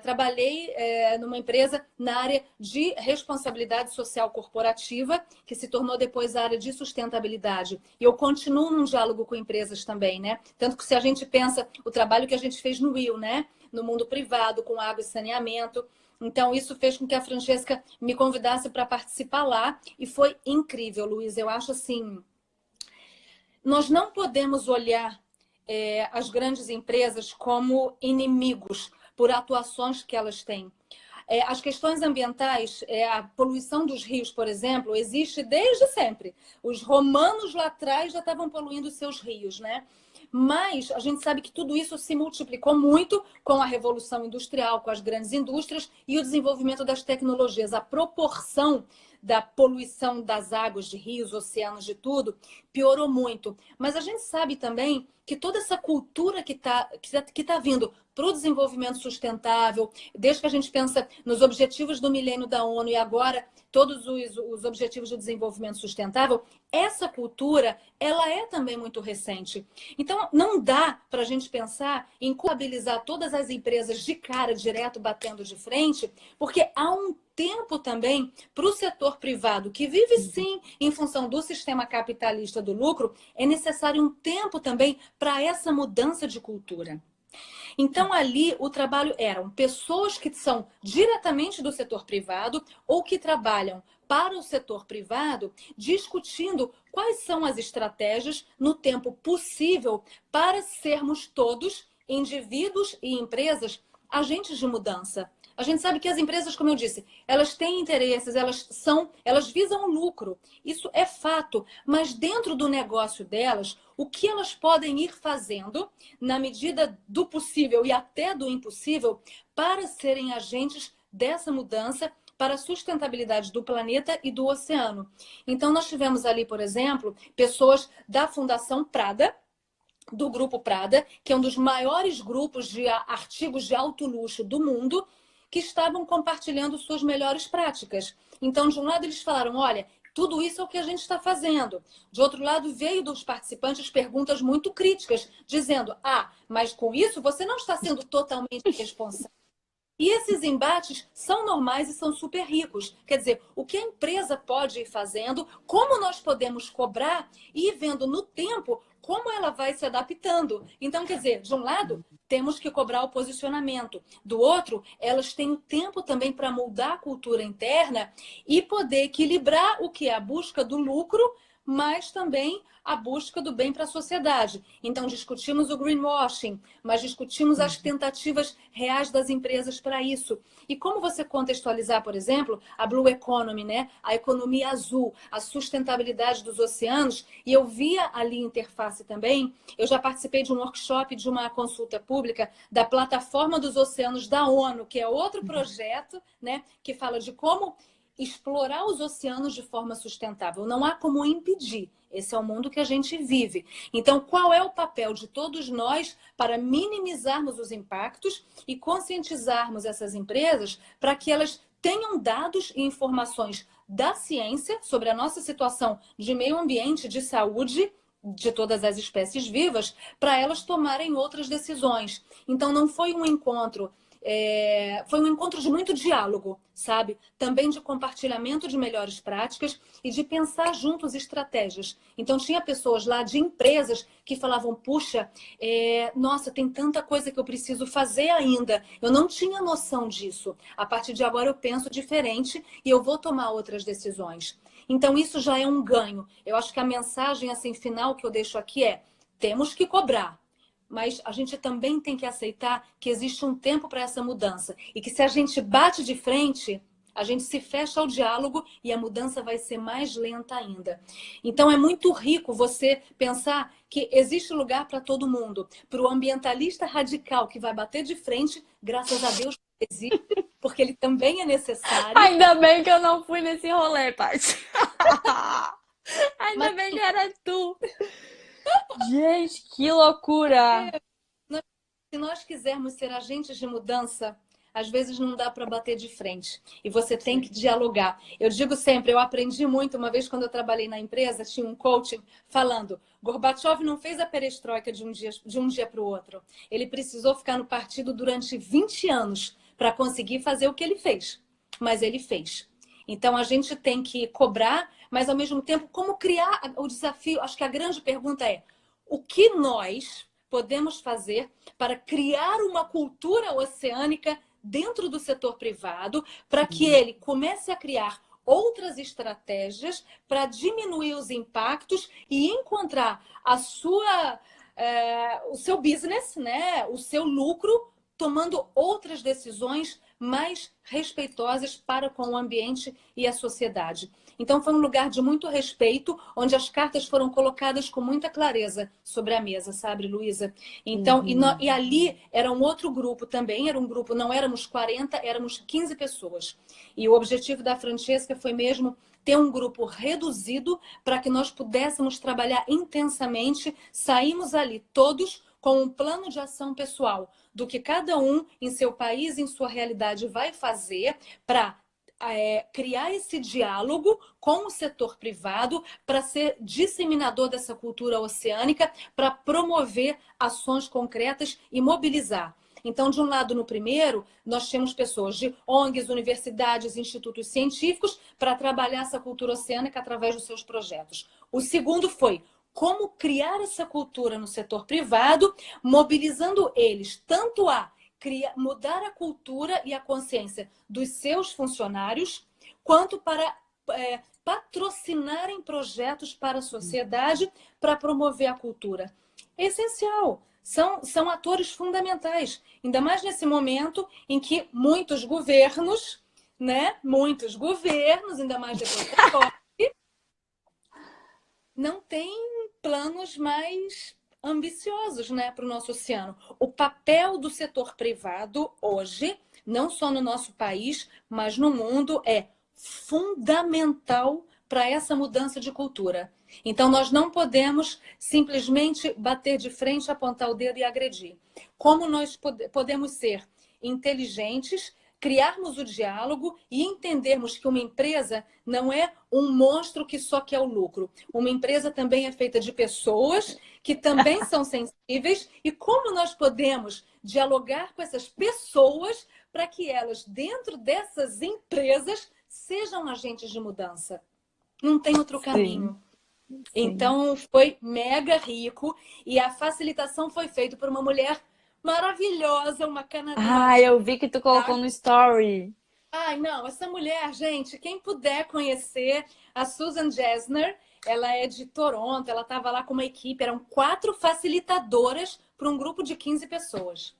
S2: trabalhei numa empresa na área de responsabilidade social corporativa, que se tornou depois a área de sustentabilidade. E eu continuo num diálogo com empresas também, né? Tanto que se a gente pensa o trabalho que a gente fez no Will, né? No mundo privado, com água e saneamento. Então, isso fez com que a Francesca me convidasse para participar lá. E foi incrível, Luiz. Eu acho assim, nós não podemos olhar as grandes empresas como inimigos por atuações que elas têm. As questões ambientais, a poluição dos rios, por exemplo, existe desde sempre. Os romanos lá atrás já estavam poluindo seus rios, né? Mas a gente sabe que tudo isso se multiplicou muito com a Revolução Industrial, com as grandes indústrias e o desenvolvimento das tecnologias. A proporção da poluição das águas, de rios, oceanos, de tudo, piorou muito. Mas a gente sabe também que toda essa cultura que tá vindo para o desenvolvimento sustentável, desde que a gente pensa nos objetivos do milênio da ONU e agora todos os objetivos de desenvolvimento sustentável, essa cultura, ela é também muito recente. Então, não dá para a gente pensar em coabilizar todas as empresas de cara, direto, batendo de frente, porque há um tempo também para o setor privado, que vive sim em função do sistema capitalista do lucro, é necessário um tempo também para essa mudança de cultura. Então, ali, o trabalho eram pessoas que são diretamente do setor privado ou que trabalham para o setor privado, discutindo quais são as estratégias no tempo possível para sermos todos, indivíduos e empresas, agentes de mudança. A gente sabe que as empresas, como eu disse, elas têm interesses, elas visam o lucro. Isso é fato, mas dentro do negócio delas, o que elas podem ir fazendo na medida do possível e até do impossível para serem agentes dessa mudança para a sustentabilidade do planeta e do oceano. Então, nós tivemos ali, por exemplo, pessoas da Fundação Prada, do Grupo Prada, que é um dos maiores grupos de artigos de alto luxo do mundo, que estavam compartilhando suas melhores práticas. Então, de um lado, eles falaram, olha, tudo isso é o que a gente está fazendo. De outro lado, veio dos participantes perguntas muito críticas, dizendo, mas com isso você não está sendo totalmente responsável. E esses embates são normais e são super ricos. Quer dizer, o que a empresa pode ir fazendo, como nós podemos cobrar e ir vendo no tempo como ela vai se adaptando. Então, quer dizer, de um lado, temos que cobrar o posicionamento. Do outro, elas têm o tempo também para moldar a cultura interna e poder equilibrar o que é a busca do lucro, mas também a busca do bem para a sociedade. Então, discutimos o greenwashing, mas discutimos as tentativas reais das empresas para isso. E como você contextualizar, por exemplo, a Blue Economy, né? A economia azul, a sustentabilidade dos oceanos, e eu via ali interface também, eu já participei de um workshop, de uma consulta pública da Plataforma dos Oceanos da ONU, que é outro projeto, né? Que fala de como explorar os oceanos de forma sustentável. Não há como impedir. Esse é o mundo que a gente vive. Então, qual é o papel de todos nós para minimizarmos os impactos e conscientizarmos essas empresas para que elas tenham dados e informações da ciência sobre a nossa situação de meio ambiente, de saúde, de todas as espécies vivas, para elas tomarem outras decisões. Então, não foi um encontro foi um encontro de muito diálogo, sabe? Também de compartilhamento de melhores práticas e de pensar juntos estratégias. Então, tinha pessoas lá de empresas que falavam, puxa, nossa, tem tanta coisa que eu preciso fazer ainda. Eu não tinha noção disso. A partir de agora eu penso diferente e eu vou tomar outras decisões. Então, isso já é um ganho. Eu acho que a mensagem assim, final que eu deixo aqui é, temos que cobrar. Mas a gente também tem que aceitar que existe um tempo para essa mudança. E que se a gente bate de frente, a gente se fecha ao diálogo e a mudança vai ser mais lenta ainda. Então é muito rico você pensar que existe lugar para todo mundo. Para o ambientalista radical que vai bater de frente, graças a Deus existe, porque ele também é necessário.
S1: Ainda bem que eu não fui nesse rolê, Paty. Ainda
S2: Mas
S1: bem que era tu. Gente, que loucura!
S2: se nós quisermos ser agentes de mudança, às vezes não dá para bater de frente. E você tem que dialogar. Eu digo sempre, eu aprendi muito. Uma vez, quando eu trabalhei na empresa, tinha um coaching falando: Gorbachev não fez a perestroika de um dia para o outro. Ele precisou ficar no partido durante 20 anos para conseguir fazer o que ele fez. Mas ele fez. Então, a gente tem que cobrar, mas, ao mesmo tempo, como criar o desafio? Acho que a grande pergunta é: o que nós podemos fazer para criar uma cultura oceânica dentro do setor privado, para que ele comece a criar outras estratégias para diminuir os impactos e encontrar o seu business, né, o seu lucro, tomando outras decisões mais respeitosas para com o ambiente e a sociedade. Então, foi um lugar de muito respeito, onde as cartas foram colocadas com muita clareza sobre a mesa, sabe, Luísa? Então, e ali era um outro grupo também, era um grupo, não éramos 40, éramos 15 pessoas. E o objetivo da Francesca foi mesmo ter um grupo reduzido para que nós pudéssemos trabalhar intensamente, saímos ali todos com um plano de ação pessoal, do que cada um em seu país, em sua realidade, vai fazer para criar esse diálogo com o setor privado para ser disseminador dessa cultura oceânica, para promover ações concretas e mobilizar. Então, de um lado, no primeiro, nós tínhamos pessoas de ONGs, universidades, institutos científicos para trabalhar essa cultura oceânica através dos seus projetos. O segundo foi como criar essa cultura no setor privado, mobilizando eles tanto a mudar a cultura e a consciência dos seus funcionários, quanto para patrocinarem projetos para a sociedade para promover a cultura. É essencial. São atores fundamentais, ainda mais nesse momento em que muitos governos, né? Muitos governos, ainda mais depois da Covid, não têm planos mais ambiciosos, né, para o nosso oceano. O papel do setor privado hoje, não só no nosso país, mas no mundo, é fundamental para essa mudança de cultura. Então, nós não podemos simplesmente bater de frente, apontar o dedo e agredir. Como nós podemos ser inteligentes, criarmos o diálogo e entendermos que uma empresa não é um monstro que só quer o lucro. Uma empresa também é feita de pessoas que também são sensíveis, e como nós podemos dialogar com essas pessoas para que elas, dentro dessas empresas, sejam agentes de mudança. Não tem outro caminho.
S1: Sim.
S2: Então, foi mega rico, e a facilitação foi feita por uma mulher maravilhosa, uma canadense.
S1: Eu vi que tu colocou no story.
S2: Ai, não, essa mulher, gente, quem puder conhecer, a Susan Gessner, ela é de Toronto, ela estava lá com uma equipe, eram 4 facilitadoras para um grupo de 15 pessoas.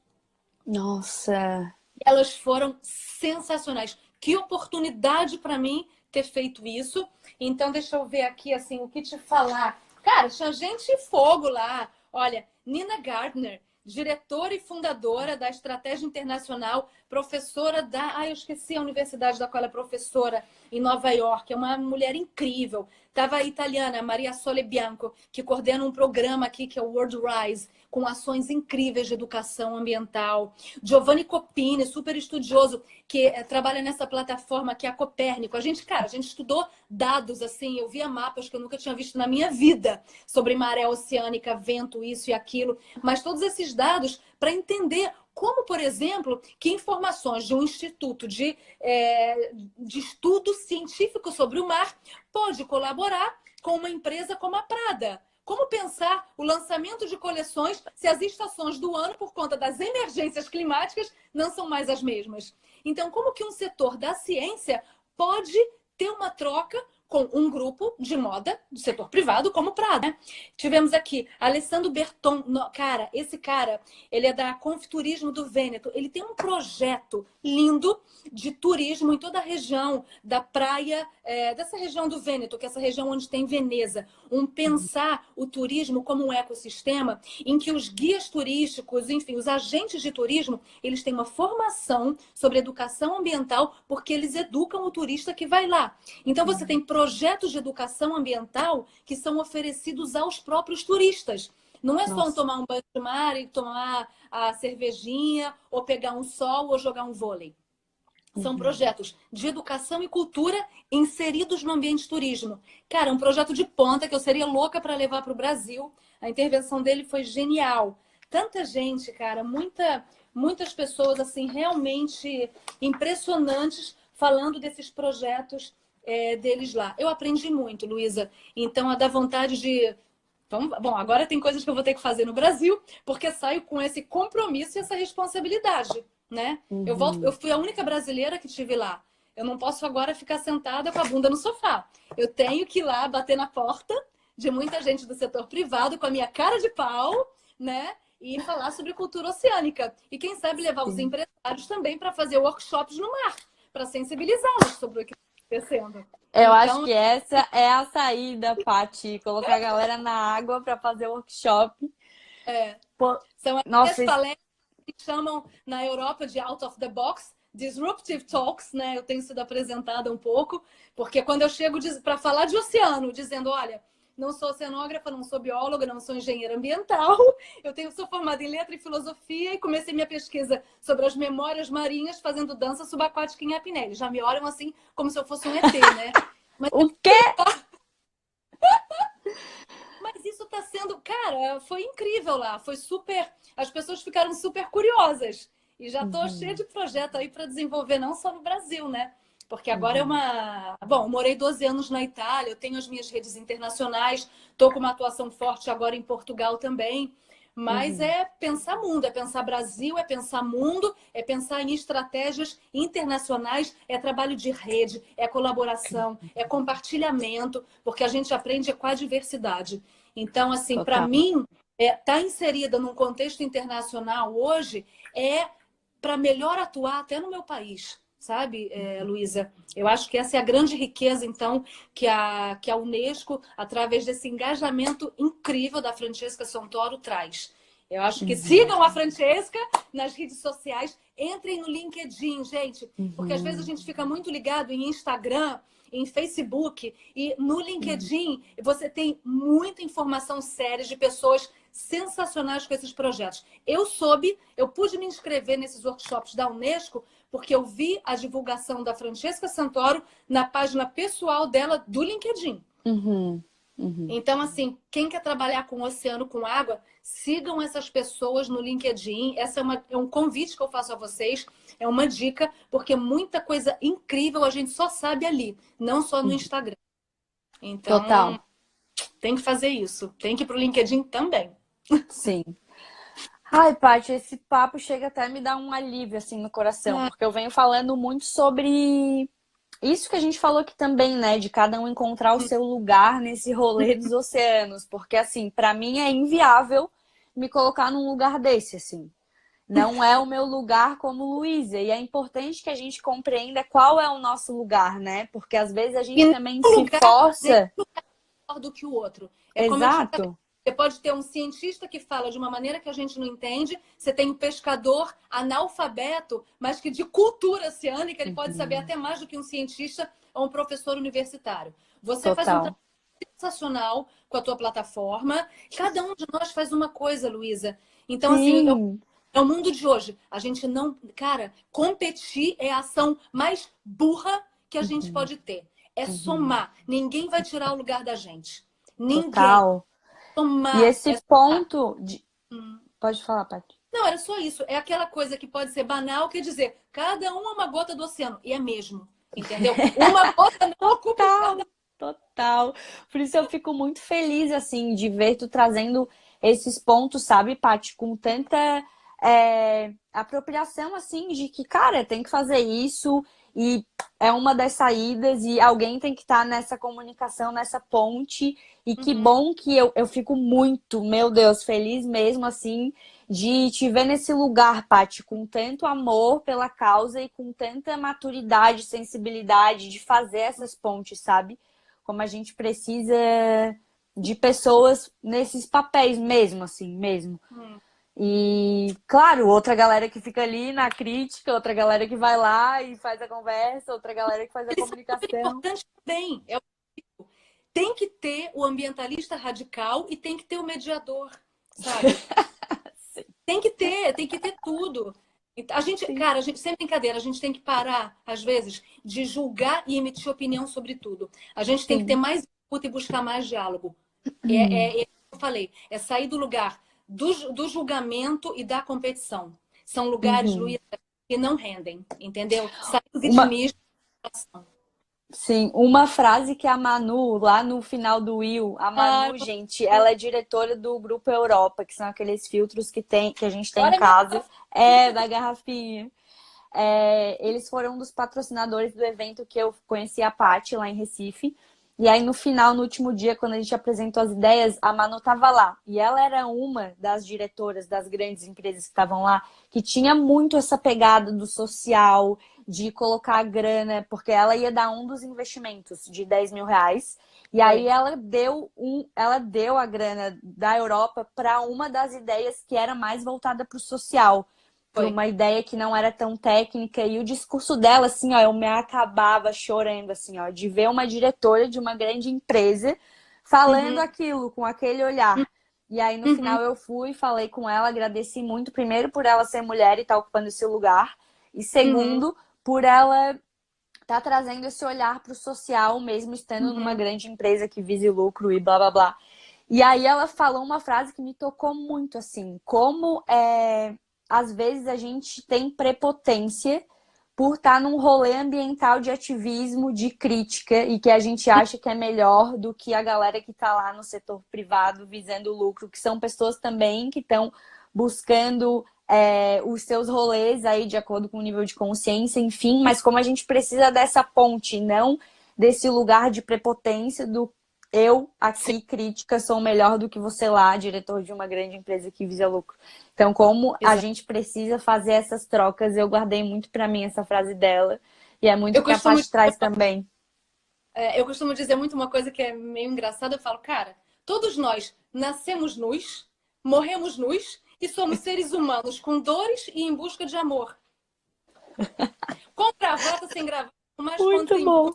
S1: Nossa!
S2: Elas foram sensacionais. Que oportunidade para mim ter feito isso. Então, deixa eu ver aqui, assim, o que te falar. Cara, tinha gente fogo lá. Olha, Nina Gardner, diretora e fundadora da Estratégia Internacional, professora da... eu esqueci a universidade da qual ela é professora, em Nova York. É uma mulher incrível. Tava a italiana, Maria Sole Bianco, que coordena um programa aqui, que é o World Rise, com ações incríveis de educação ambiental. Giovanni Copini, super estudioso, que trabalha nessa plataforma que é a Copérnico. A gente estudou dados, assim, eu via mapas que eu nunca tinha visto na minha vida sobre maré oceânica, vento, isso e aquilo, mas todos esses dados para entender como, por exemplo, que informações de um instituto de estudo científico sobre o mar pode colaborar com uma empresa como a Prada. Como pensar o lançamento de coleções se as estações do ano, por conta das emergências climáticas, não são mais as mesmas? Então, como que um setor da ciência pode ter uma troca com um grupo de moda do setor privado como Prada, né? Tivemos aqui Alessandro Berton. Cara, esse cara, ele é da Confiturismo do Vêneto. Ele tem um projeto lindo de turismo em toda a região da praia, dessa região do Vêneto, que é essa região onde tem Veneza. Pensar o turismo como um ecossistema em que os guias turísticos, enfim, os agentes de turismo, eles têm uma formação sobre educação ambiental, porque eles educam o turista que vai lá. Então, você tem projetos de educação ambiental que são oferecidos aos próprios turistas. Não é só tomar um banho de mar e tomar a cervejinha, ou pegar um sol, ou jogar um vôlei. São projetos de educação e cultura inseridos no ambiente de turismo. Cara, um projeto de ponta que eu seria louca para levar para o Brasil. A intervenção dele foi genial. Tanta gente, cara, muitas pessoas assim realmente impressionantes falando desses projetos deles lá. Eu aprendi muito, Luísa. Então, dá vontade de... Bom, agora tem coisas que eu vou ter que fazer no Brasil, porque saio com esse compromisso e essa responsabilidade, né? Eu fui a única brasileira que estive lá. Eu não posso agora ficar sentada com a bunda no sofá. Eu tenho que ir lá bater na porta de muita gente do setor privado com a minha cara de pau, né? E falar sobre cultura oceânica. E quem sabe levar os empresários também para fazer workshops no mar, para sensibilizá-los sobre o que está acontecendo.
S1: Eu acho que essa é a saída, Paty. Colocar a galera na água para fazer workshop.
S2: São as palestras que chamam na Europa de out of the box, disruptive talks, né? Eu tenho sido apresentada um pouco, porque quando eu chego para falar de oceano, dizendo, olha, não sou oceanógrafa, não sou bióloga, não sou engenheira ambiental, sou formada em letra e filosofia e comecei minha pesquisa sobre as memórias marinhas fazendo dança subaquática em apneia. Já me olham assim como se eu fosse um ET, né? Mas
S1: o quê?
S2: Mas isso está sendo... Cara, foi incrível lá. Foi super... As pessoas ficaram super curiosas. E já estou cheia de projeto aí para desenvolver, não só no Brasil, né? Porque agora é uma... Bom, eu morei 12 anos na Itália, eu tenho as minhas redes internacionais, estou com uma atuação forte agora em Portugal também. Mas
S1: Uhum.
S2: é pensar mundo, é pensar Brasil, é pensar mundo, é pensar em estratégias internacionais, é trabalho de rede, é colaboração, é compartilhamento, porque a gente aprende com a diversidade. Então, assim, para
S1: Total.
S2: mim, tá inserida num contexto internacional hoje é para melhor atuar até no meu país, sabe, Luísa? Eu acho que essa é a grande riqueza, então, que a Unesco, através desse engajamento incrível da Francesca Santoro, traz. Eu acho que
S1: Uhum.
S2: sigam a Francesca nas redes sociais, entrem no LinkedIn, gente, porque às vezes a
S1: Uhum.
S2: gente fica muito ligado em Instagram, em Facebook, e no
S1: Uhum.
S2: LinkedIn você tem muita informação séria de pessoas sensacionais com esses projetos. Eu pude me inscrever nesses workshops da Unesco porque eu vi a divulgação da Francesca Santoro na página pessoal dela do LinkedIn.
S1: Uhum. Uhum.
S2: Então, assim, quem quer trabalhar com o oceano, com água, sigam essas pessoas no LinkedIn. Essa é um convite que eu faço a vocês, é uma dica, porque muita coisa incrível a gente só sabe ali, não só no
S1: Uhum.
S2: Instagram. Então,
S1: Total.
S2: tem que fazer isso. Tem que ir para o LinkedIn também.
S1: Sim. Ai, Paty, esse papo chega até a me dar um alívio assim no coração,
S2: Ah,
S1: porque eu venho falando muito sobre isso que a gente falou aqui também, né, de cada um encontrar o seu lugar nesse rolê dos oceanos, porque assim, pra mim é inviável me colocar num lugar desse, assim. Não é o meu lugar como Luísa, e é importante que a gente compreenda qual é o nosso lugar, né? Porque às vezes a
S2: e
S1: gente
S2: nenhum
S1: também se
S2: lugar
S1: força.
S2: melhor do que o outro. É como eu te falei.
S1: Exato.
S2: Você pode ter um cientista que fala de uma maneira que a gente não entende. Você tem um pescador analfabeto, mas que de cultura oceânica ele pode saber
S1: Uhum.
S2: até mais do que um cientista ou um professor universitário. Você faz um
S1: Total.
S2: trabalho sensacional com a tua plataforma. Cada um de nós faz uma coisa, Luísa. Então, assim,
S1: Sim.
S2: é o mundo de hoje. A gente não. Cara, competir é a ação mais burra que a gente
S1: Uhum.
S2: pode ter. É
S1: Uhum.
S2: somar. Ninguém vai tirar o lugar da gente. Ninguém.
S1: Total. E
S2: Somar.
S1: esse
S2: É somar.
S1: ponto de...
S2: Hum.
S1: Pode falar, Paty.
S2: Não, era só isso. É aquela coisa que pode ser banal, quer dizer, cada um é uma gota do oceano. E é mesmo. Entendeu? Uma gota não ocupa o lugar da.
S1: Total, total. Por isso eu fico muito feliz, assim, de ver tu trazendo esses pontos, sabe, Paty, com tanta apropriação, assim, de que, cara, tem que fazer isso e é uma das saídas e alguém tem que estar nessa comunicação, nessa ponte. E que
S2: Uhum.
S1: bom que eu fico muito, meu Deus, feliz mesmo, assim, de te ver nesse lugar, Paty, com tanto amor pela causa e com tanta maturidade, sensibilidade de fazer essas pontes, sabe? Como a gente precisa de pessoas nesses papéis mesmo, assim, mesmo.
S2: Hum.
S1: E, claro, outra galera que fica ali na crítica, outra galera que vai lá e faz a conversa, outra galera que faz a
S2: Isso é super
S1: comunicação.
S2: importante também. Tem que ter o ambientalista radical e tem que ter o mediador, sabe?
S1: Sim,
S2: Tem que ter tudo. A gente,
S1: sim,
S2: cara, a gente, sem brincadeira, a gente tem que parar, às vezes, de julgar e emitir opinião sobre tudo. A gente tem que ter
S1: sim.
S2: mais escuta e buscar mais diálogo. É o que eu falei, é sair do lugar do julgamento e da competição. São lugares,
S1: Uhum.
S2: Luísa, que não rendem, entendeu? Sair do
S1: Uma,
S2: vitimismo.
S1: sim, uma frase que a Manu, lá no final do Will, a
S2: Ai,
S1: Manu, gente, ela é diretora do Grupo Europa, que são aqueles filtros que a gente tem em
S2: olha a minha
S1: casa,
S2: filha.
S1: da garrafinha. Eles foram um dos patrocinadores do evento que eu conheci a Paty lá em Recife. E aí, no final, no último dia, quando a gente apresentou as ideias, a Manu tava lá. E ela era uma das diretoras das grandes empresas que estavam lá, que tinha muito essa pegada do social, de colocar a grana, porque ela ia dar um dos investimentos de 10 mil reais. E aí
S2: Foi.
S1: ela deu a grana da Europa para uma das ideias que era mais voltada para o social, para
S2: Foi.
S1: uma ideia que não era tão técnica. E o discurso dela, assim, ó, eu me acabava chorando, assim, ó, de ver uma diretora de uma grande empresa falando
S2: Uhum,
S1: aquilo, com aquele olhar. E aí, no
S2: uhum,
S1: final, eu fui, falei com ela, agradeci muito, primeiro, por ela ser mulher e estar ocupando esse lugar, e
S2: uhum,
S1: segundo, por ela estar trazendo esse olhar para o social, mesmo estando numa
S2: uhum.
S1: grande empresa que vise lucro e blá blá blá. E aí ela falou uma frase que me tocou muito, assim, como às vezes a gente tem prepotência por estar num rolê ambiental de ativismo, de crítica, e que a gente acha que é melhor do que a galera que está lá no setor privado visando lucro, que são pessoas também que estão buscando os seus rolês aí de acordo com o nível de consciência, enfim, mas como a gente precisa dessa ponte, não desse lugar de prepotência do eu aqui, crítica, sou melhor do que você lá, diretor de uma grande empresa que visa lucro. Então, como a gente precisa fazer essas trocas, eu guardei muito para mim essa frase dela, e é muito
S2: Eu
S1: que a
S2: costumo,
S1: Paty traz também.
S2: eu costumo dizer muito uma coisa que é meio engraçada. Eu falo, cara, todos nós nascemos nus, morremos nus e somos seres humanos com dores e em busca de amor. Com gravata, sem gravata, com mais
S1: Muito bom.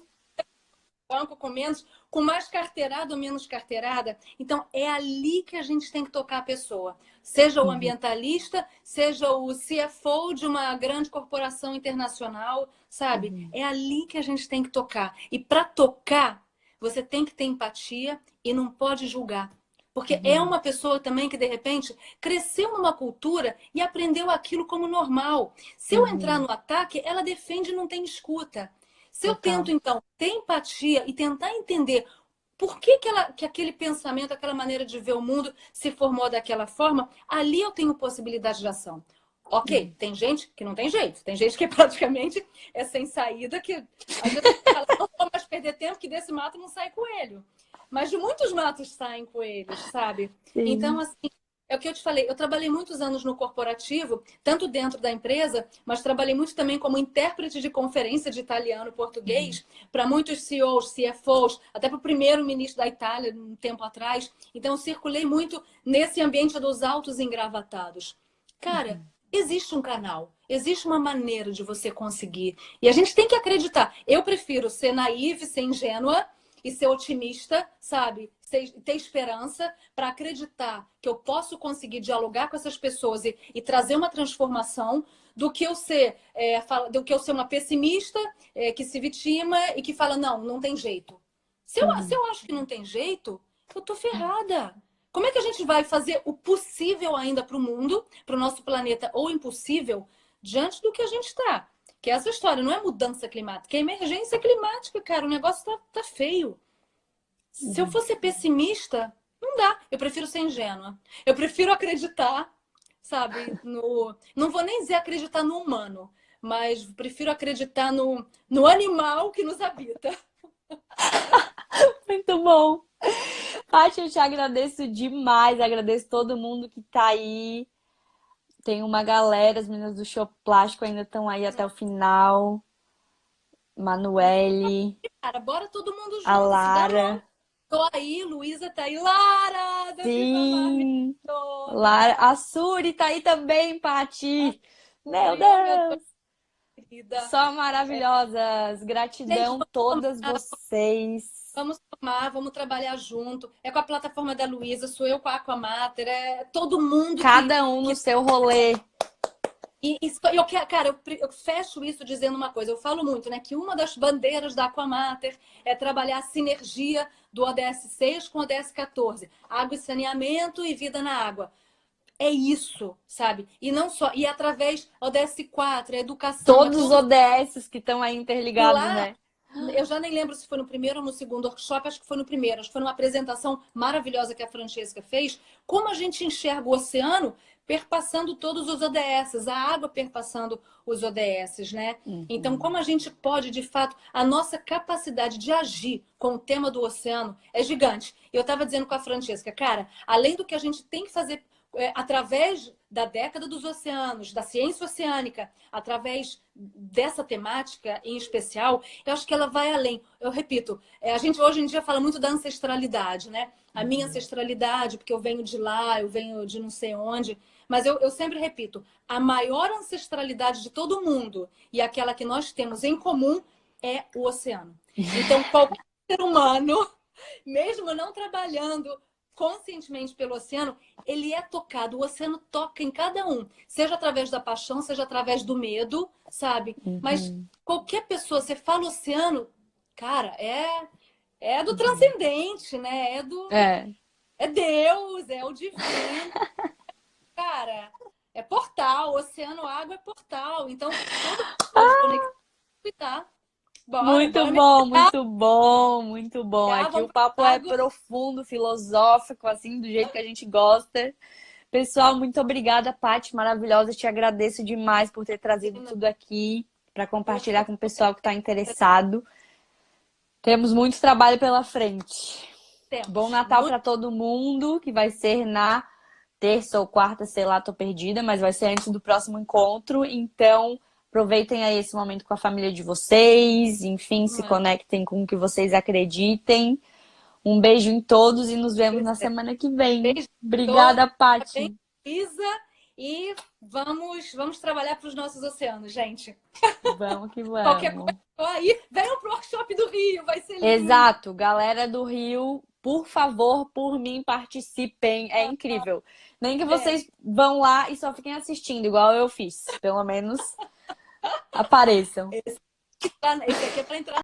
S2: banco, com menos, com mais carteirada ou menos carteirada. Então, é ali que a gente tem que tocar a pessoa. Seja o ambientalista, seja o CFO de uma grande corporação internacional, sabe? É ali que a gente tem que tocar. E para tocar, você tem que ter empatia e não pode julgar. Porque é uma pessoa também que, de repente, cresceu numa cultura e aprendeu aquilo como normal. Se eu entrar no ataque, ela defende e não tem escuta. Se eu
S1: Total.
S2: tento, então, ter empatia e tentar entender por que aquele pensamento, aquela maneira de ver o mundo se formou daquela forma, ali eu tenho possibilidade de ação. Ok, tem gente que não tem jeito, tem gente que praticamente é sem saída, que às vezes fala, não vou mais perder tempo, que desse mato não sai coelho. Mas de muitos matos saem coelhos, sabe? Então,
S1: Sim.
S2: assim, é o que eu te falei, eu trabalhei muitos anos no corporativo, tanto dentro da empresa, mas trabalhei muito também como intérprete de conferência de italiano e português para muitos CEOs, CFOs, até para o primeiro-ministro da Itália, um tempo atrás. Então, eu circulei muito nesse ambiente dos altos engravatados. Cara, existe um canal, existe uma maneira de você conseguir. E a gente tem que acreditar. Eu prefiro ser naive, ser ingênua e ser otimista, sabe? Ter esperança para acreditar que eu posso conseguir dialogar com essas pessoas e trazer uma transformação do que eu ser, uma pessimista que se vitima e que fala, não, não tem jeito. Se eu acho que não tem jeito, eu tô ferrada. Como é que a gente vai fazer o possível ainda para o mundo, para o nosso planeta, ou impossível, diante do que a gente está? Que é essa história, não é mudança climática, é emergência climática, cara. O negócio tá feio. Se eu fosse pessimista, não dá. Eu prefiro ser ingênua. Eu prefiro acreditar, sabe, no. Não vou nem dizer acreditar no humano, mas prefiro acreditar no animal que nos habita.
S1: Muito bom. Paty, eu te agradeço demais. Agradeço todo mundo que tá aí. Tem uma galera, as meninas do Show Plástico ainda estão aí até o final. Manuele,
S2: Cara, bora todo mundo
S1: a
S2: junto, se dá
S1: Lara.
S2: Tô aí, Luísa tá aí. Lara, da Viva
S1: Sim! Lara,
S2: Maravilhosa.
S1: a Suri tá aí também, Paty. Meu
S2: Uri, oh, meu Deus,
S1: Deus!
S2: querida.
S1: Só maravilhosas.
S2: Gente,
S1: Gratidão todas vocês.
S2: vamos tomar, vamos trabalhar junto. É com a plataforma da Luísa, sou eu com a Aquamater, é todo mundo
S1: Cada um no seu rolê.
S2: Cara, eu fecho isso dizendo uma coisa. Eu falo muito, né? Que uma das bandeiras da Aquamater é trabalhar a sinergia do ODS 6 com o ODS 14. Água e saneamento e vida na água. É isso, sabe? E não só. E através do ODS 4, a educação,
S1: Todos os ODS que estão aí
S2: e
S1: interligados,
S2: lá,
S1: né?
S2: eu já nem lembro se foi no primeiro ou no segundo workshop, acho que foi no primeiro. Acho que foi numa apresentação maravilhosa que a Francesca fez. Como a gente enxerga o oceano perpassando todos os ODS, a água perpassando os ODS, né? Então, como a gente pode, de fato, a nossa capacidade de agir com o tema do oceano é gigante. Eu estava dizendo com a Francesca, cara, além do que a gente tem que fazer através da década dos oceanos, da ciência oceânica, através dessa temática em especial, eu acho que ela vai além. Eu repito, a gente hoje em dia fala muito da ancestralidade, né? A minha ancestralidade, porque eu venho de lá, eu venho de não sei onde. Mas eu sempre repito, a maior ancestralidade de todo mundo e aquela que nós temos em comum é o oceano. Então, qualquer ser humano, mesmo não trabalhando conscientemente pelo oceano, ele é tocado. O oceano toca em cada um, seja através da paixão, seja através do medo, sabe? Mas qualquer pessoa, você fala oceano, cara, é do transcendente, né?
S1: É.
S2: É Deus, é o divino. Cara, É portal, oceano, água é portal. Então, todo mundo pode conectar e tá. Bora
S1: Muito
S2: mergulhar,
S1: bom, muito bom, muito bom. Aqui o
S2: vamos
S1: papo
S2: pra
S1: é
S2: água.
S1: profundo, filosófico, assim, do jeito que a gente gosta. Pessoal, muito obrigada, Paty, maravilhosa. Te agradeço demais por ter trazido tudo aqui para compartilhar
S2: Poxa,
S1: com o pessoal que está interessado. Temos muito trabalho pela frente. Bom
S2: temos.
S1: Natal para todo mundo, que vai ser na terça ou quarta, sei lá, tô perdida, mas vai ser antes do próximo encontro. Então, aproveitem aí esse momento com a família de vocês, enfim, se conectem com o que vocês acreditem. Um beijo em todos e nos vemos na semana que vem.
S2: Beijo a todos,
S1: Obrigada,
S2: parabéns,
S1: Paty.
S2: Isa, e vamos trabalhar para os nossos oceanos, gente.
S1: Vamos que
S2: Qualquer coisa,
S1: vamos.
S2: tô aí, venham pro workshop do Rio, vai ser lindo.
S1: Exato, galera do Rio, por favor, por mim, participem. É incrível. Nem que
S2: Vem.
S1: vocês vão lá e só fiquem assistindo, igual eu fiz. Pelo menos apareçam.
S2: Esse aqui é para entrar